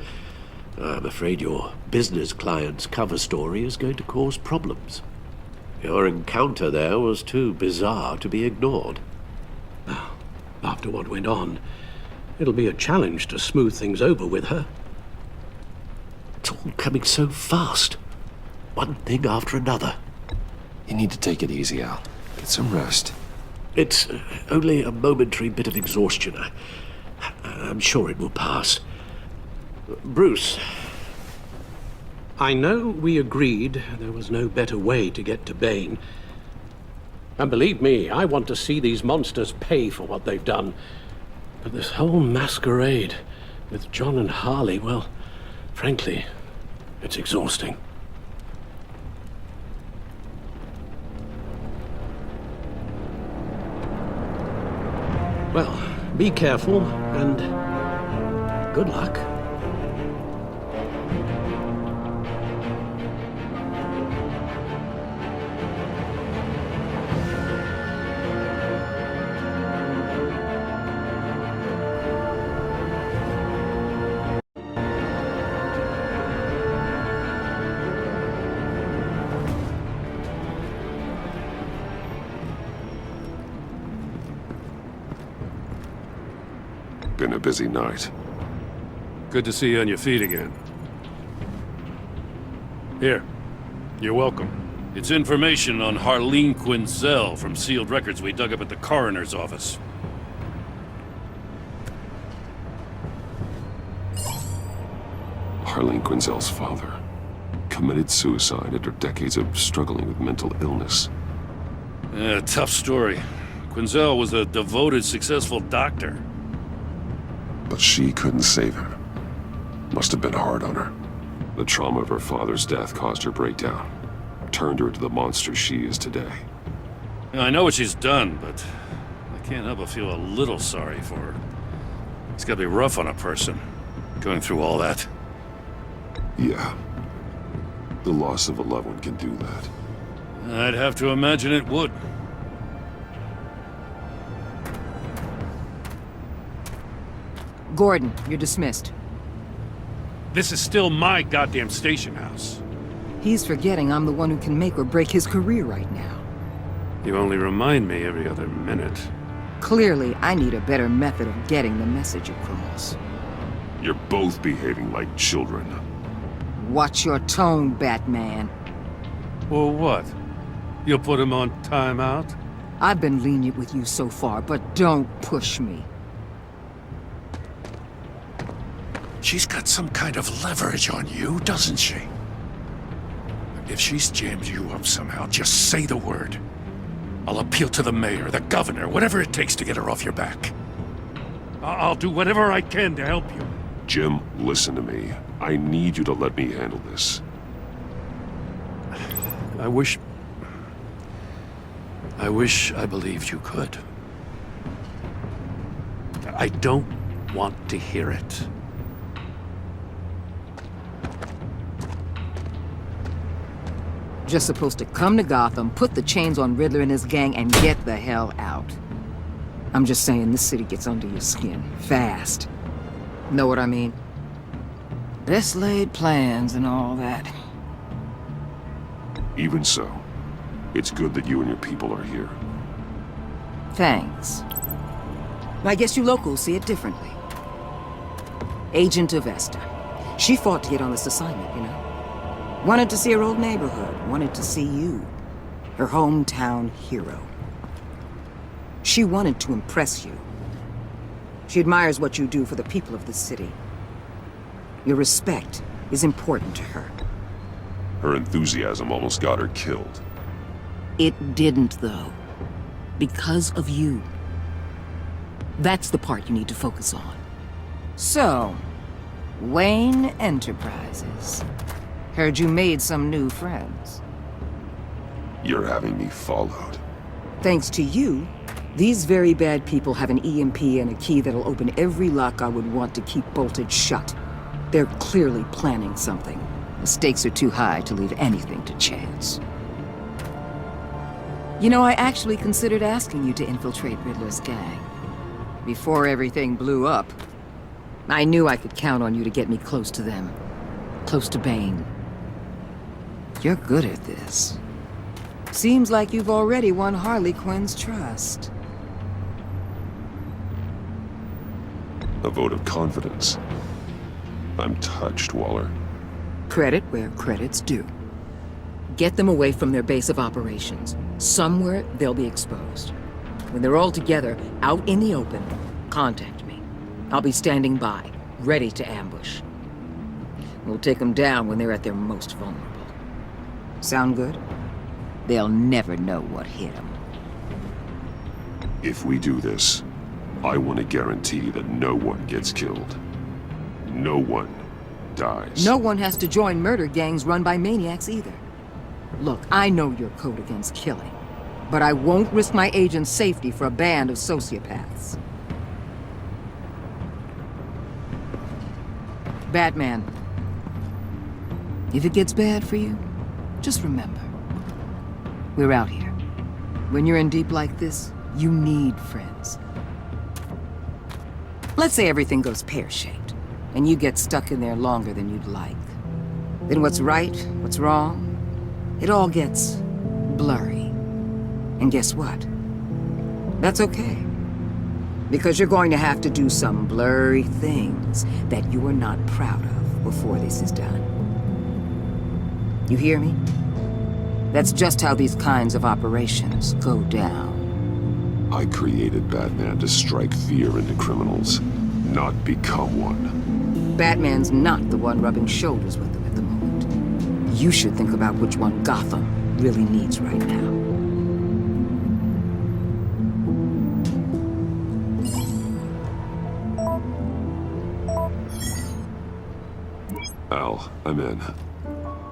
I'm afraid your business client's cover story is going to cause problems. Your encounter there was too bizarre to be ignored. After what went on, it'll be a challenge to smooth things over with her. It's all coming so fast. One thing after another. You need to take it easy, Al. Get some rest. It's only a momentary bit of exhaustion. I'm sure it will pass. Bruce. I know we agreed there was no better way to get to Bane. And believe me, I want to see these monsters pay for what they've done. But this whole masquerade with John and Harley, well, frankly, it's exhausting. Well, be careful and good luck. Been a busy night. Good to see you on your feet again. Here, you're welcome. It's information on Harleen Quinzel from sealed records we dug up at the coroner's office. Harleen Quinzel's father committed suicide after decades of struggling with mental illness. Yeah, tough story. Quinzel was a devoted, successful doctor. But she couldn't save him. Must have been hard on her. The trauma of her father's death caused her breakdown. Turned her into the monster she is today. I know what she's done, but I can't help but feel a little sorry for her. It's gotta be rough on a person, going through all that. Yeah. The loss of a loved one can do that. I'd have to imagine it would. Gordon, you're dismissed. This is still my goddamn station house. He's forgetting I'm the one who can make or break his career right now. You only remind me every other minute. Clearly, I need a better method of getting the message across. You're both behaving like children. Watch your tone, Batman. Well, what? You'll put him on timeout? I've been lenient with you so far, but don't push me. She's got some kind of leverage on you, doesn't she? If she's jammed you up somehow, just say the word. I'll appeal to the mayor, the governor, whatever it takes to get her off your back. I'll do whatever I can to help you. Jim, listen to me. I need you to let me handle this. I wish I believed you could. I don't want to hear it. Just supposed to come to Gotham, put the chains on Riddler and his gang, and get the hell out. I'm just saying, this city gets under your skin. Fast. Know what I mean? Best laid plans and all that. Even so, it's good that you and your people are here. Thanks. I guess you locals see it differently. Agent Avesta. She fought to get on this assignment, you know? Wanted to see her old neighborhood, wanted to see you. Her hometown hero. She wanted to impress you. She admires what you do for the people of the city. Your respect is important to her. Her enthusiasm almost got her killed. It didn't, though. Because of you. That's the part you need to focus on. So, Wayne Enterprises. Heard you made some new friends. You're having me followed. Thanks to you, these very bad people have an EMP and a key that'll open every lock I would want to keep bolted shut. They're clearly planning something. The stakes are too high to leave anything to chance. You know, I actually considered asking you to infiltrate Riddler's gang. Before everything blew up, I knew I could count on you to get me close to them. Close to Bane. You're good at this. Seems like you've already won Harley Quinn's trust. A vote of confidence. I'm touched, Waller. Credit where credit's due. Get them away from their base of operations. Somewhere they'll be exposed. When they're all together, out in the open, contact me. I'll be standing by, ready to ambush. We'll take them down when they're at their most vulnerable. Sound good? They'll never know what hit them. If we do this, I want to guarantee that no one gets killed. No one dies. No one has to join murder gangs run by maniacs either. Look, I know your code against killing, but I won't risk my agent's safety for a band of sociopaths. Batman. If it gets bad for you, just remember, we're out here. When you're in deep like this, you need friends. Let's say everything goes pear-shaped, and you get stuck in there longer than you'd like. Then what's right, what's wrong, it all gets blurry. And guess what? That's okay. Because you're going to have to do some blurry things that you are not proud of before this is done. You hear me? That's just how these kinds of operations go down. I created Batman to strike fear into criminals, not become one. Batman's not the one rubbing shoulders with them at the moment. You should think about which one Gotham really needs right now. Al, I'm in.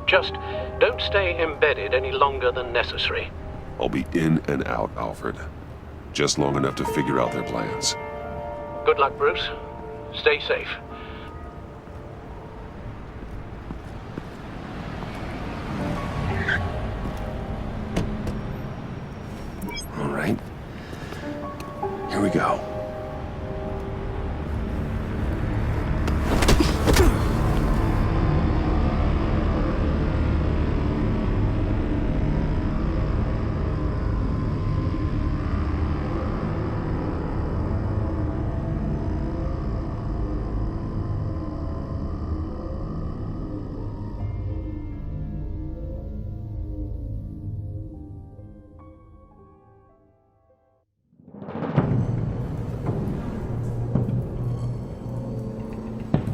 Just don't stay embedded any longer than necessary. I'll be in and out, Alfred. Just long enough to figure out their plans. Good luck, Bruce. Stay safe. All right. Here we go.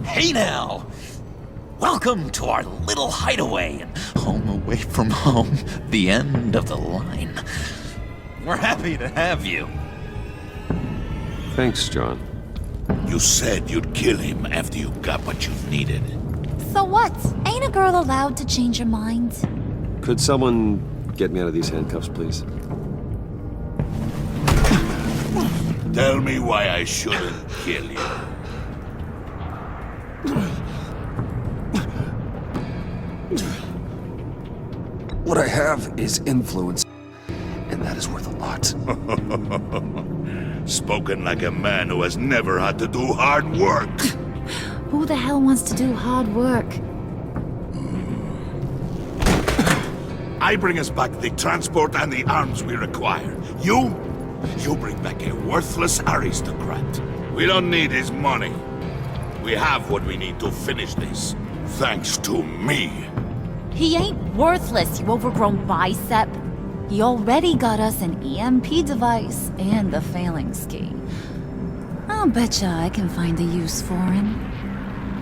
Hey now! Welcome to our little hideaway and home away from home, the end of the line. We're happy to have you. Thanks, John. You said you'd kill him after you got what you needed. So what? Ain't a girl allowed to change her mind? Could someone get me out of these handcuffs, please? Tell me why I shouldn't kill you. What I have is influence, and that is worth a lot. Spoken like a man who has never had to do hard work. Who the hell wants to do hard work? I bring us back the transport and the arms we require. You bring back a worthless aristocrat. We don't need his money. We have what we need to finish this, thanks to me. He ain't worthless, you overgrown bicep. He already got us an EMP device and the phalanx key. I'll betcha I can find a use for him.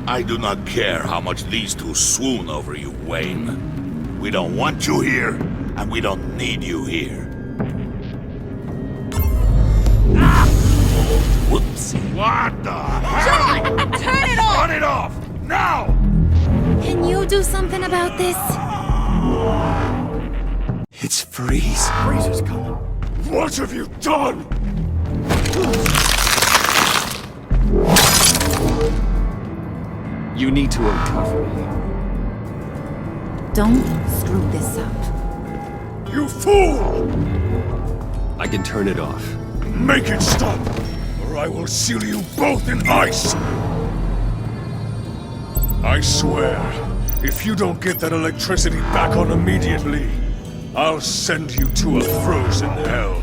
I do not care how much these two swoon over you, Wayne. We don't want you here, and we don't need you here. Whoopsie. What the hell? John! Turn it off! Turn it off! Now! Can you do something about this? It's Freeze. Freeze is coming. What have you done? You need to uncover me. Don't screw this up. You fool! I can turn it off. Make it stop, or I will seal you both in ice! I swear, if you don't get that electricity back on immediately, I'll send you to a frozen hell.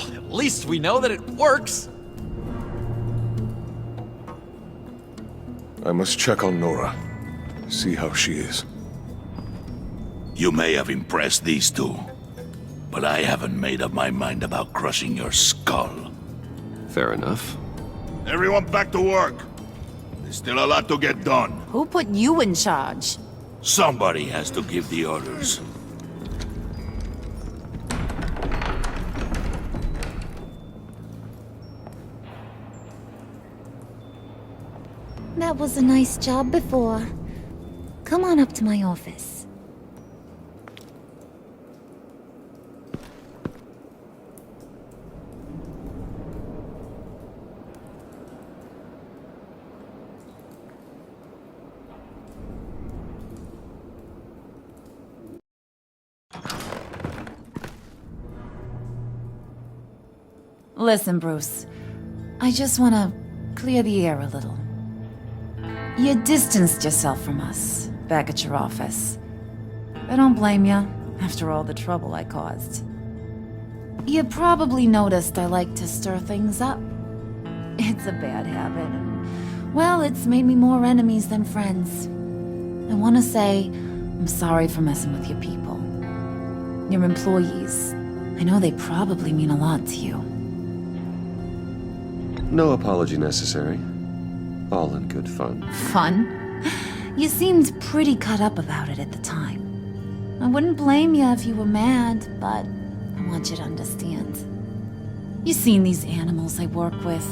At least we know that it works. I must check on Nora. See how she is. You may have impressed these two, but I haven't made up my mind about crushing your skull. Fair enough. Everyone back to work. There's still a lot to get done. Who put you in charge? Somebody has to give the orders. That was a nice job before. Come on up to my office. Listen, Bruce. I just want to clear the air a little. You distanced yourself from us back at your office. I don't blame you, after all the trouble I caused. You probably noticed I like to stir things up. It's a bad habit, and, well, it's made me more enemies than friends. I want to say I'm sorry for messing with your people. Your employees. I know they probably mean a lot to you. No apology necessary. All in good fun. Fun? You seemed pretty cut up about it at the time. I wouldn't blame you if you were mad, but I want you to understand. You've seen these animals I work with.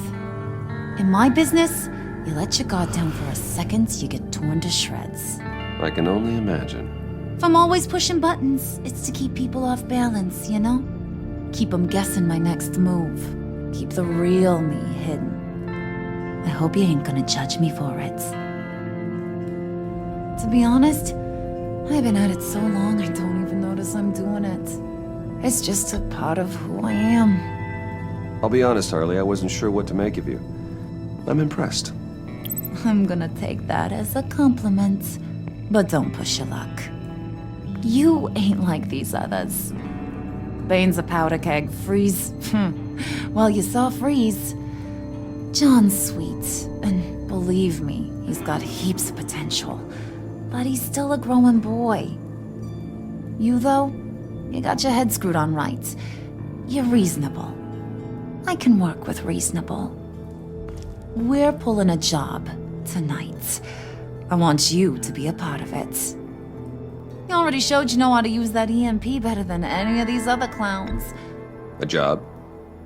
In my business, you let your guard down for a second, you get torn to shreds. I can only imagine. If I'm always pushing buttons, it's to keep people off balance, you know? Keep them guessing my next move. Keep the real me hidden. I hope you ain't gonna judge me for it. To be honest, I've been at it so long I don't even notice I'm doing it. It's just a part of who I am. I'll be honest, Harley, I wasn't sure what to make of you. I'm impressed. I'm gonna take that as a compliment. But don't push your luck. You ain't like these others. Bane's a powder keg. Freeze. Well, you saw Freeze. John's sweet, and believe me, he's got heaps of potential. But he's still a growing boy. You, though, you got your head screwed on right. You're reasonable. I can work with reasonable. We're pulling a job tonight. I want you to be a part of it. You already showed you know how to use that EMP better than any of these other clowns. A job?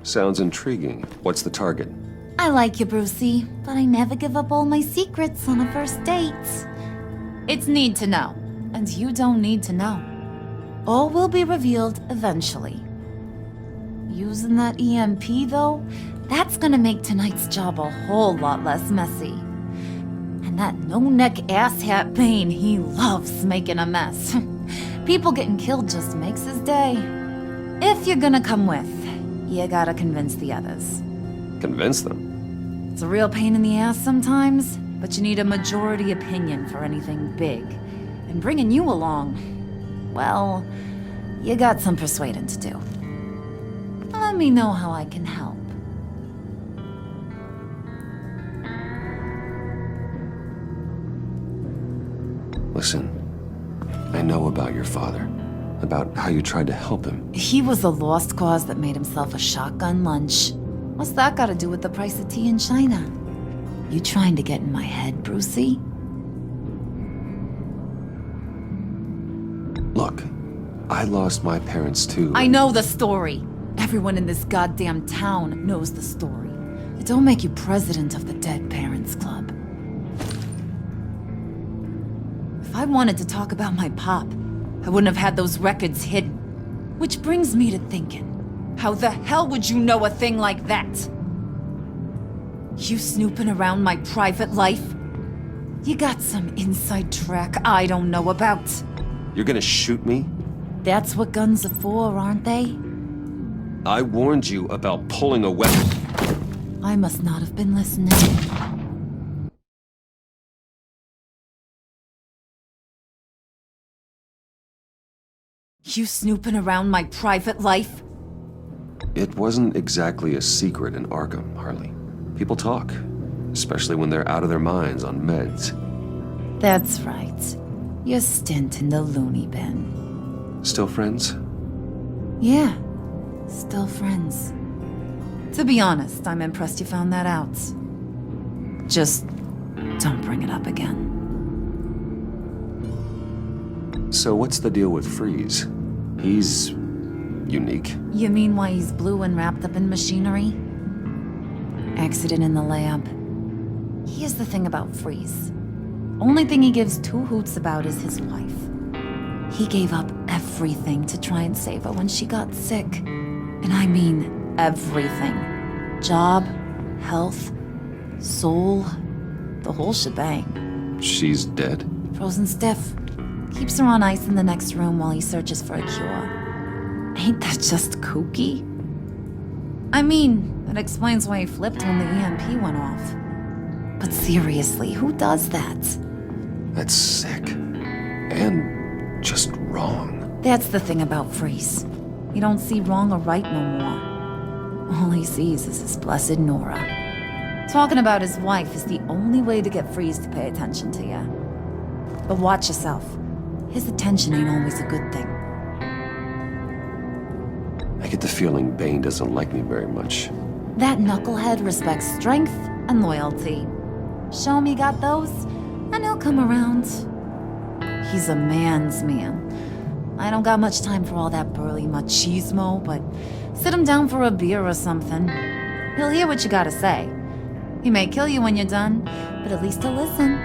Sounds intriguing. What's the target? I like you, Brucey, but I never give up all my secrets on a first date. It's need to know, and you don't need to know. All will be revealed eventually. Using that EMP, though, that's gonna make tonight's job a whole lot less messy. And that no-neck asshat Bane, he loves making a mess. People getting killed just makes his day. If you're gonna come with, you gotta convince the others. Convince them? It's a real pain in the ass sometimes, but you need a majority opinion for anything big. And bringing you along, well, you got some persuading to do. Let me know how I can help. Listen, I know about your father, about how you tried to help him. He was a lost cause that made himself a shotgun lunch. What's that got to do with the price of tea in China? You trying to get in my head, Brucey? Look, I lost my parents too. I know the story. Everyone in this goddamn town knows the story. It don't make you president of the Dead Parents Club. If I wanted to talk about my pop, I wouldn't have had those records hidden. Which brings me to thinking, how the hell would you know a thing like that? You snooping around my private life? You got some inside track I don't know about. You're gonna shoot me? That's what guns are for, aren't they? I warned you about pulling a weapon. I must not have been listening. You snooping around my private life? It wasn't exactly a secret in Arkham, Harley. People talk, especially when they're out of their minds on meds. That's right. Your stint in the loony bin. Still friends? Yeah, still friends. To be honest, I'm impressed you found that out. Just don't bring it up again. So what's the deal with Freeze? He's unique. You mean why he's blue and wrapped up in machinery? Accident in the lab. Here's the thing about Freeze. Only thing he gives two hoots about is his wife. He gave up everything to try and save her when she got sick. And I mean everything. Job, health, soul, the whole shebang. She's dead? Frozen stiff. Keeps her on ice in the next room while he searches for a cure. Ain't that just kooky? I mean, that explains why he flipped when the EMP went off. But seriously, who does that? That's sick. And just wrong. That's the thing about Freeze. He don't see wrong or right no more. All he sees is his blessed Nora. Talking about his wife is the only way to get Freeze to pay attention to ya. But watch yourself. His attention ain't always a good thing. I get the feeling Bane doesn't like me very much. That knucklehead respects strength and loyalty. Show him you got those, and he'll come around. He's a man's man. I don't got much time for all that burly machismo, but sit him down for a beer or something. He'll hear what you gotta say. He may kill you when you're done, but at least he'll listen.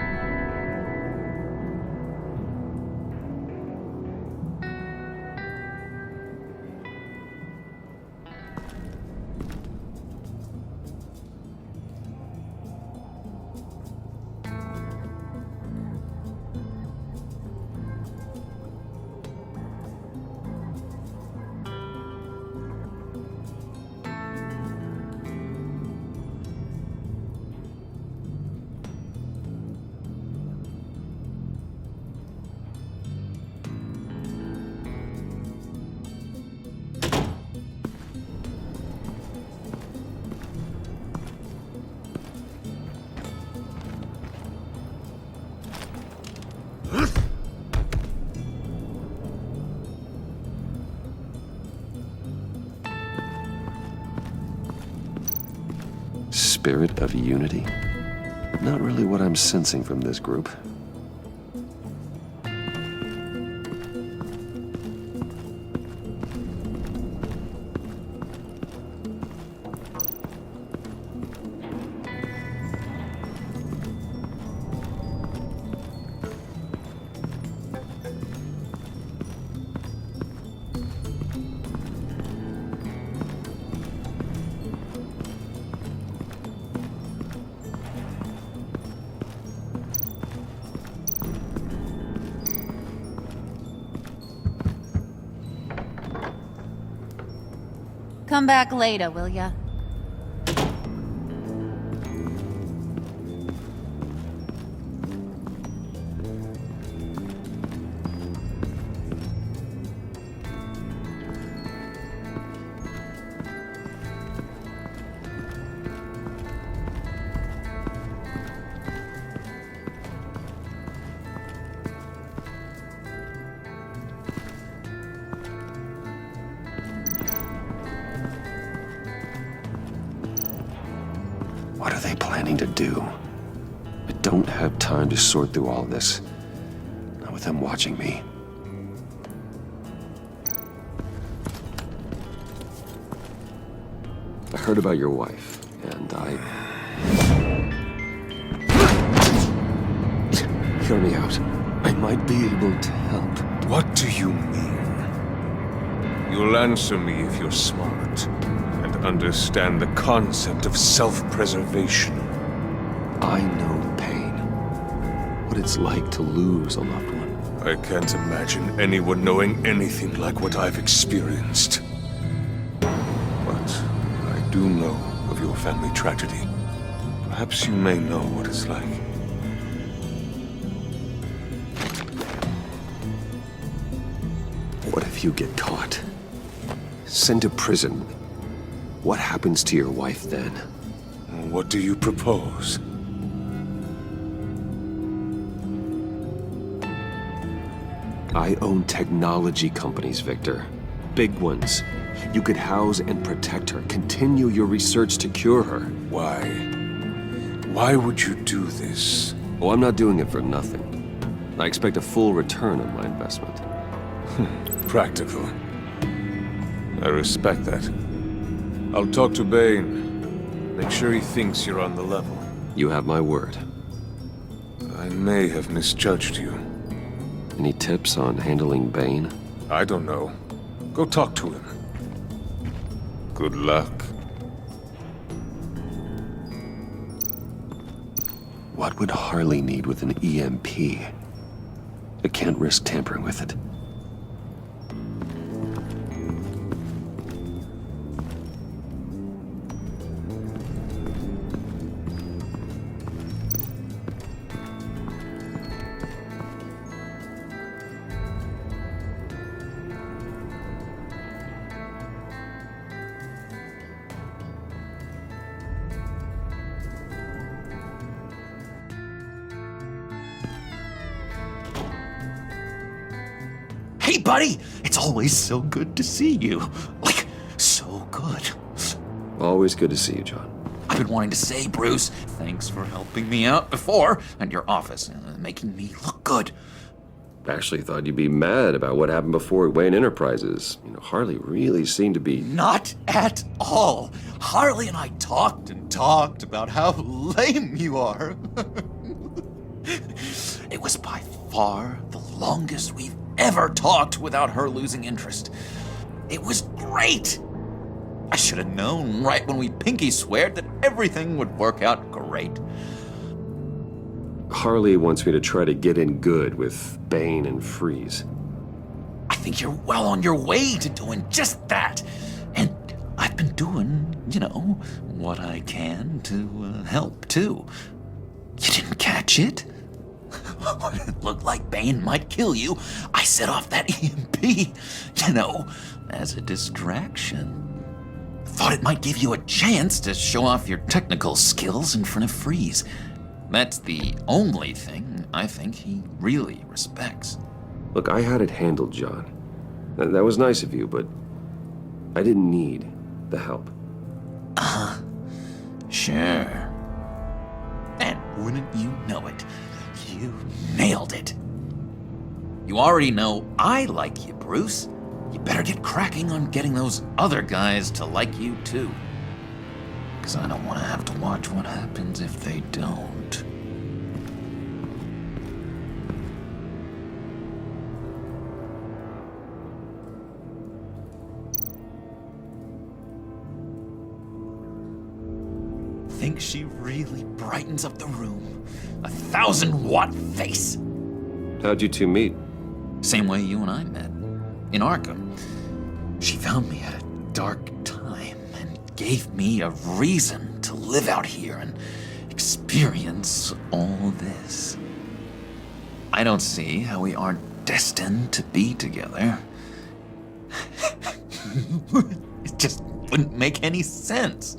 Spirit of unity? Not really what I'm sensing from this group. Come back later, will ya? What are they planning to do? I don't have time to sort through all this. Not with them watching me. I heard about your wife, and Hear me out. I might be able to help. What do you mean? You'll answer me if you're smart and understand the concept of self-preservation. I know pain. What it's like to lose a loved one. I can't imagine anyone knowing anything like what I've experienced. But I do know of your family tragedy. Perhaps you may know what it's like. What if you get caught? Sent to prison? What happens to your wife then? What do you propose? I own technology companies, Victor. Big ones. You could house and protect her, continue your research to cure her. Why? Why would you do this? Oh, I'm not doing it for nothing. I expect a full return on my investment. Practical. I respect that. I'll talk to Bane. Make sure he thinks you're on the level. You have my word. I may have misjudged you. Any tips on handling Bane? I don't know. Go talk to him. Good luck. What would Harley need with an EMP? I can't risk tampering with it. Hey, buddy! It's always so good to see you. Like, so good. Always good to see you, John. I've been wanting to say, Bruce, thanks for helping me out before, and your office, making me look good. Actually thought you'd be mad about what happened before at Wayne Enterprises. Harley really seemed to be... Not at all. Harley and I talked and talked about how lame you are. It was by far the longest we've ever talked without her losing interest. It was great. I should have known right when we pinky sweared that everything would work out great. Harley wants me to try to get in good with Bane and Freeze. I think you're well on your way to doing just that. And I've been doing, what I can to help, too. You didn't catch it? When it looked like Bane might kill you, I set off that EMP, as a distraction. Thought it might give you a chance to show off your technical skills in front of Freeze. That's the only thing I think he really respects. Look, I had it handled, John. That was nice of you, but I didn't need the help. Sure. And wouldn't you know it, you nailed it. You already know I like you, Bruce. You better get cracking on getting those other guys to like you, too. Because I don't want to have to watch what happens if they don't. Think she really brightens up the room. 1,000-watt face. How'd you two meet? Same way you and I met. In Arkham. She found me at a dark time and gave me a reason to live out here and experience all this. I don't see how we aren't destined to be together. It just wouldn't make any sense.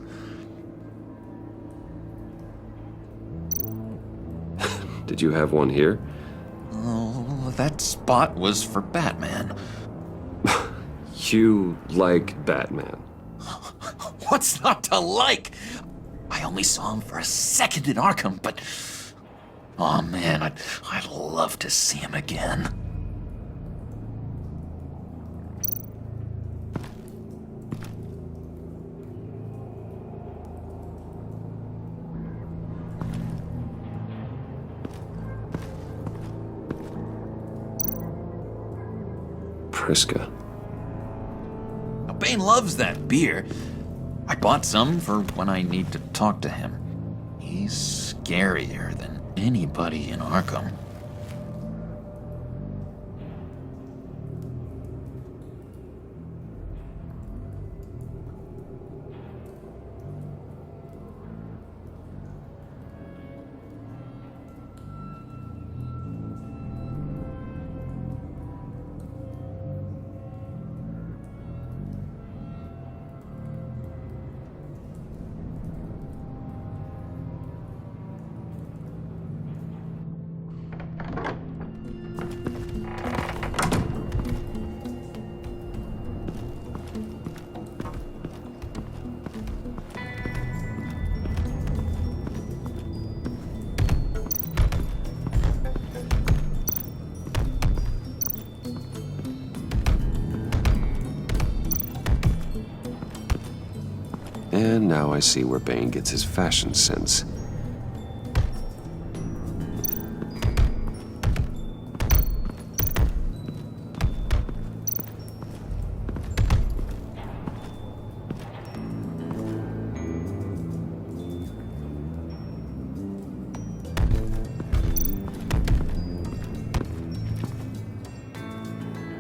Did you have one here? Oh, that spot was for Batman. You like Batman? What's not to like? I only saw him for a second in Arkham, but... Oh man, I'd love to see him again. Priska. Bane loves that beer. I bought some for when I need to talk to him. He's scarier than anybody in Arkham. And now I see where Bane gets his fashion sense.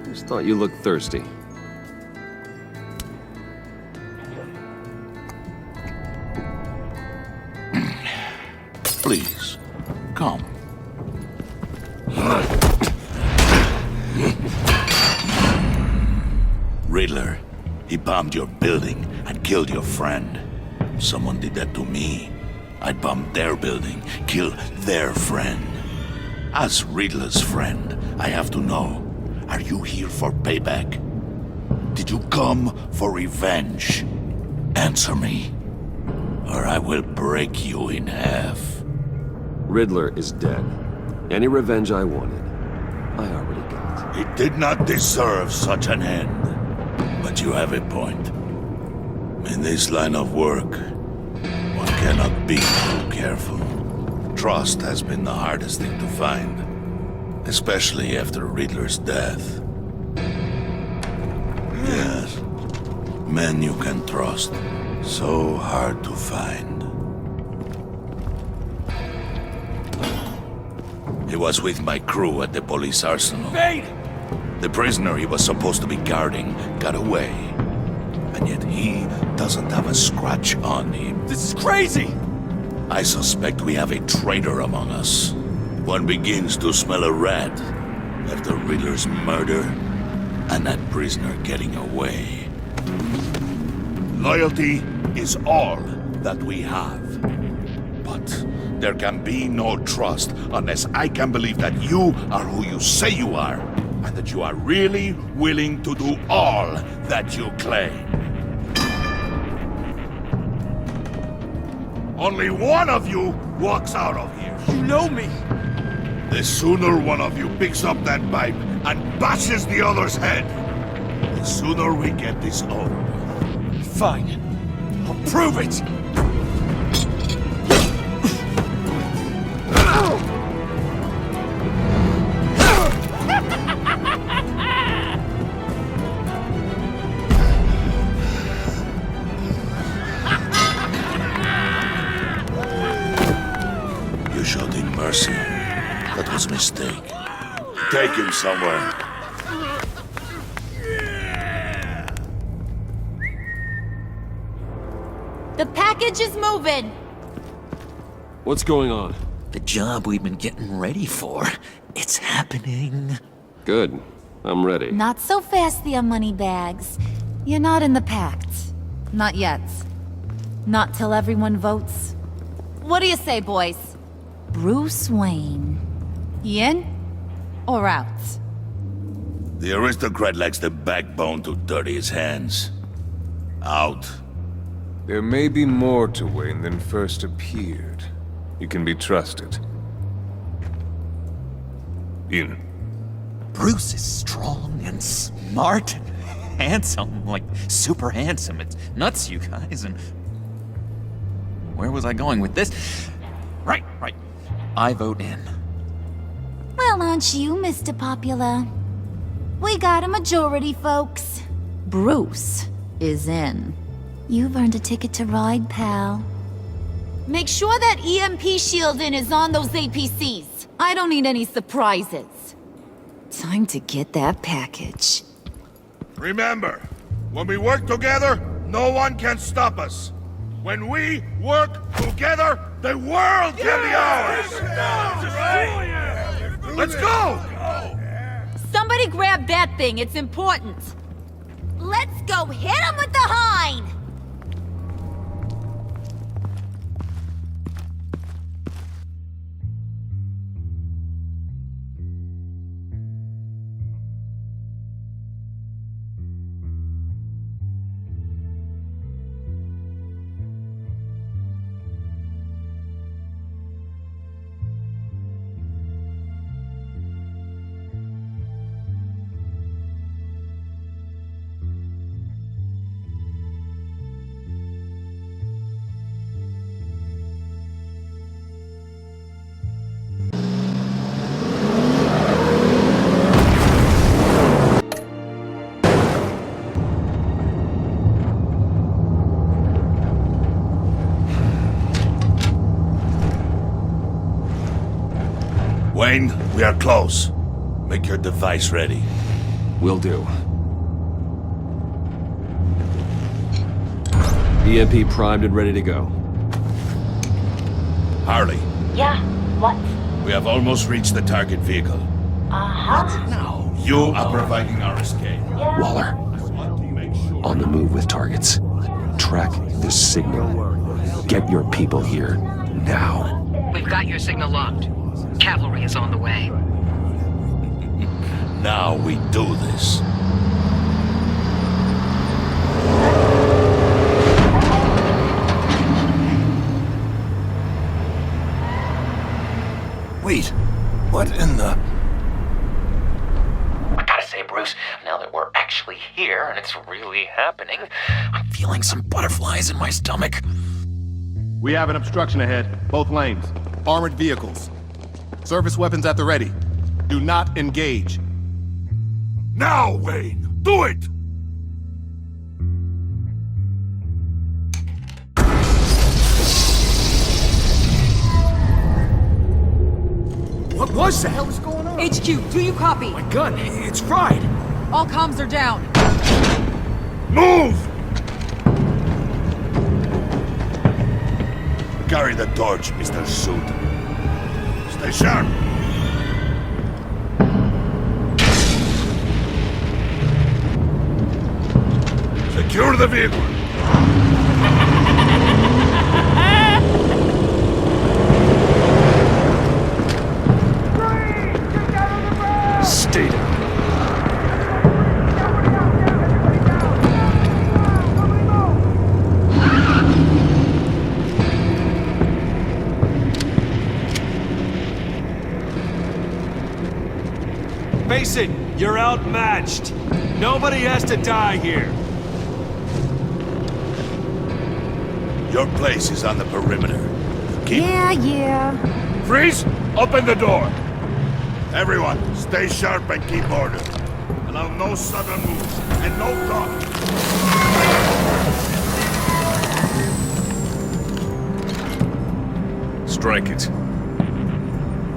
Just thought you looked thirsty. Please, come. Riddler, he bombed your building and killed your friend. Someone did that to me. I'd bomb their building, kill their friend. As Riddler's friend, I have to know. Are you here for payback? Did you come for revenge? Answer me, or I will break you in half. Riddler is dead. Any revenge I wanted, I already got. It did not deserve such an end. But you have a point. In this line of work, one cannot be too careful. Trust has been the hardest thing to find, especially after Riddler's death. Yes, men you can trust, so hard to find. He was with my crew at the police arsenal. Bane! The prisoner he was supposed to be guarding got away. And yet he doesn't have a scratch on him. This is crazy! I suspect we have a traitor among us. One begins to smell a rat after Riddler's murder and that prisoner getting away. Loyalty is all that we have. But there can be no trust unless I can believe that you are who you say you are, and that you are really willing to do all that you claim. Only one of you walks out of here. You know me! The sooner one of you picks up that pipe and bashes the other's head, the sooner we get this over with. Fine. I'll prove it! You showed him mercy. That was a mistake. Take him somewhere. The package is moving! What's going on? The job we've been getting ready for. It's happening. Good. I'm ready. Not so fast there, Moneybags. You're not in the Pact. Not yet. Not till everyone votes. What do you say, boys? Bruce Wayne. In or out? The aristocrat lacks the backbone to dirty his hands. Out. There may be more to Wayne than first appeared. You can be trusted. In. Bruce is strong and smart and handsome, like super handsome. It's nuts, you guys, and... Where was I going with this? Right. I vote in. Well, aren't you, Mr. Popular? We got a majority, folks. Bruce is in. You've earned a ticket to ride, pal. Make sure that EMP shielding is on those APCs. I don't need any surprises. Time to get that package. Remember, when we work together, no one can stop us. When we work together, the world can be ours! Let's go! Somebody grab that thing, it's important. Let's go hit him with the hind! Wayne, we are close. Make your device ready. Will do. EMP primed and ready to go. Harley. Yeah, what? We have almost reached the target vehicle. Uh-huh. Now, you are providing our escape. Yeah. Waller, on the move with targets. Track this signal. Get your people here, now. We've got your signal locked. Cavalry is on the way. Now we do this. Wait, what in the... I gotta say, Bruce, now that we're actually here and it's really happening, I'm feeling some butterflies in my stomach. We have an obstruction ahead, both lanes. Armored vehicles. Service weapons at the ready. Do not engage. Now, Wayne! Do it! What was that? What the hell is going on? HQ, do you copy? My gun, it's fried. All comms are down. Move! Carry the torch, Mr. Suit. Stay sharp. Secure the vehicle. Stay down. Face it, you're outmatched. Nobody has to die here. Your place is on the perimeter. Yeah. Freeze! Open the door! Everyone, stay sharp and keep order. Allow no sudden moves and no talk. Strike it.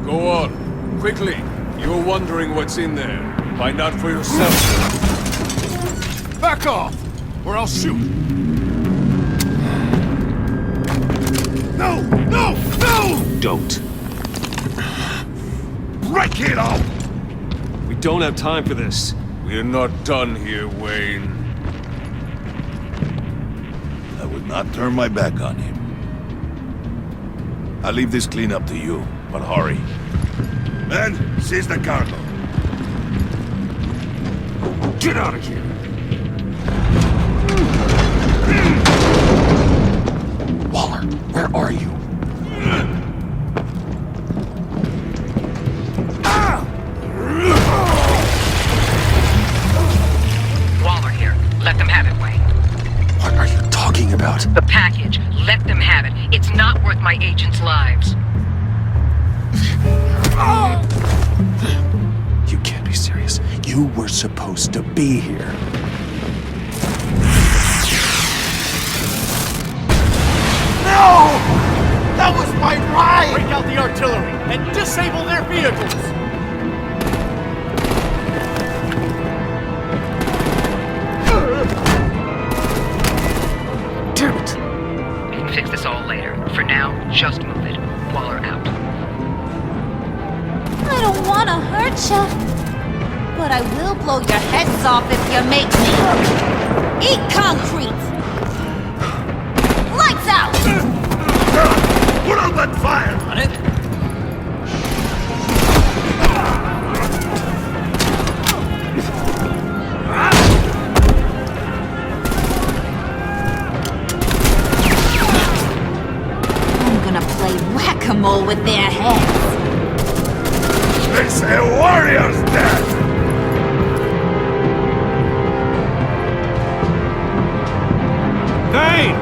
Go on, quickly. You're wondering what's in there. Find out for yourself. Back off, or I'll shoot. No! No! No! Don't. Break it out! We don't have time for this. We're not done here, Wayne. I would not turn my back on him. I'll leave this cleanup to you, but hurry. Men, seize the cargo. Get out of here! Waller, where are you? Waller here. Let them have it, Wayne. What are you talking about? The package. Let them have it. It's not worth my agents' lives. You can't be serious. You were supposed to be here. No! That was my ride! Break out the artillery and disable their vehicles! Damn it. We can fix this all later. For now, just move it. Waller out. I don't want to hurt you, but I will blow your heads off if you make me. Eat concrete! Lights out! Put out that fire! On it? I'm gonna play whack-a-mole with their heads. They say warrior's dead! Vane!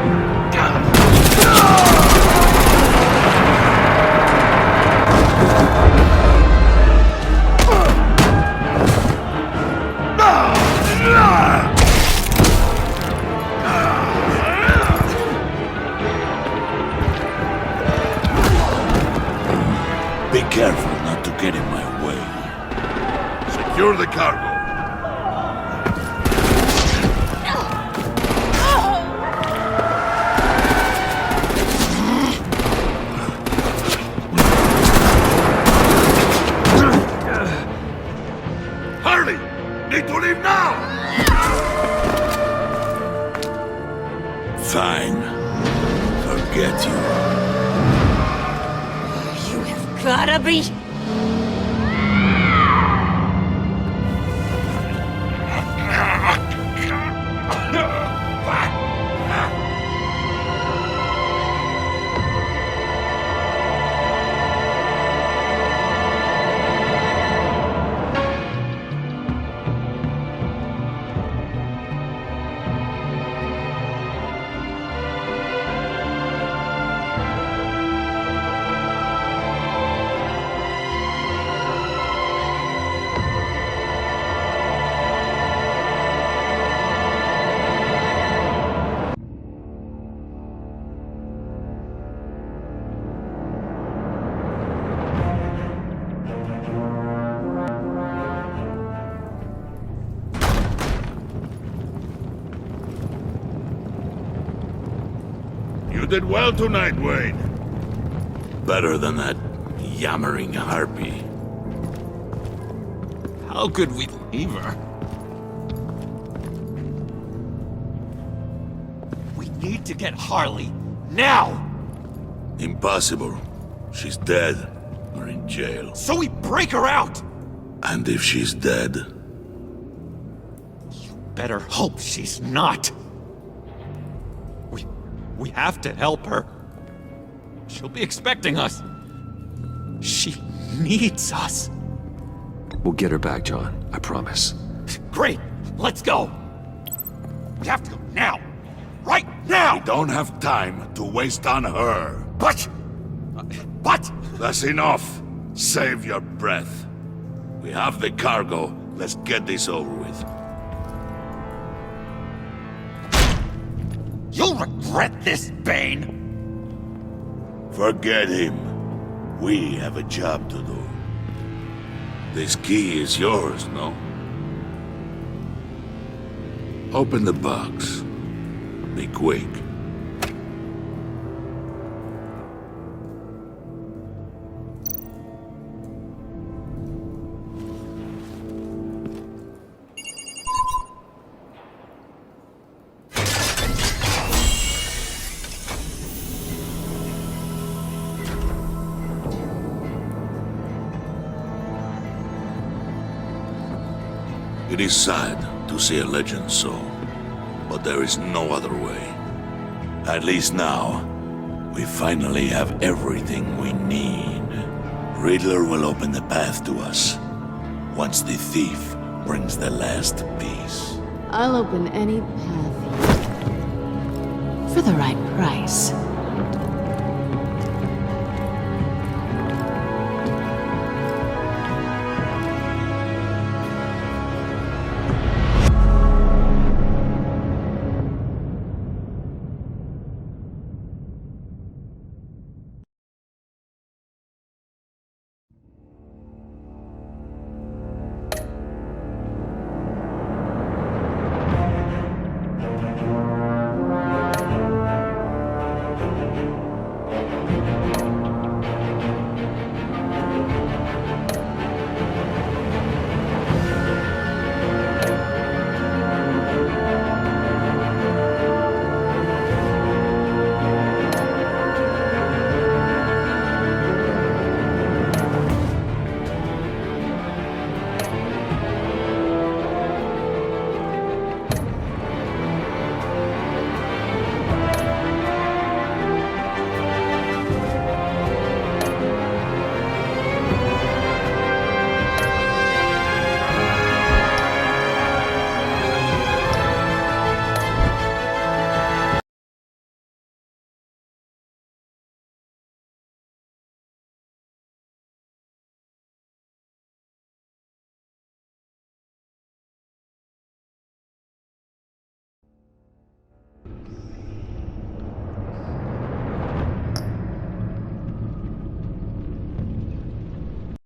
Be careful not to get in my way. Secure the cargo. Hurry! Need to leave now! Fine. Forget you. Gotta be... You did well tonight, Wayne. Better than that yammering harpy. How could we leave her? We need to get Harley, now! Impossible. She's dead, or in jail. So we break her out! And if she's dead... You better hope she's not. We have to help her. She'll be expecting us. She needs us. We'll get her back, John. I promise. Great! Let's go! We have to go now! Right now! We don't have time to waste on her. But... That's enough. Save your breath. We have the cargo. Let's get this over with. You'll regret this, Bane! Forget him. We have a job to do. This key is yours, no? Open the box. Be quick. It is sad to see a legend so, but there is no other way. At least now, we finally have everything we need. Riddler will open the path to us, once the thief brings the last piece. I'll open any path for the right price.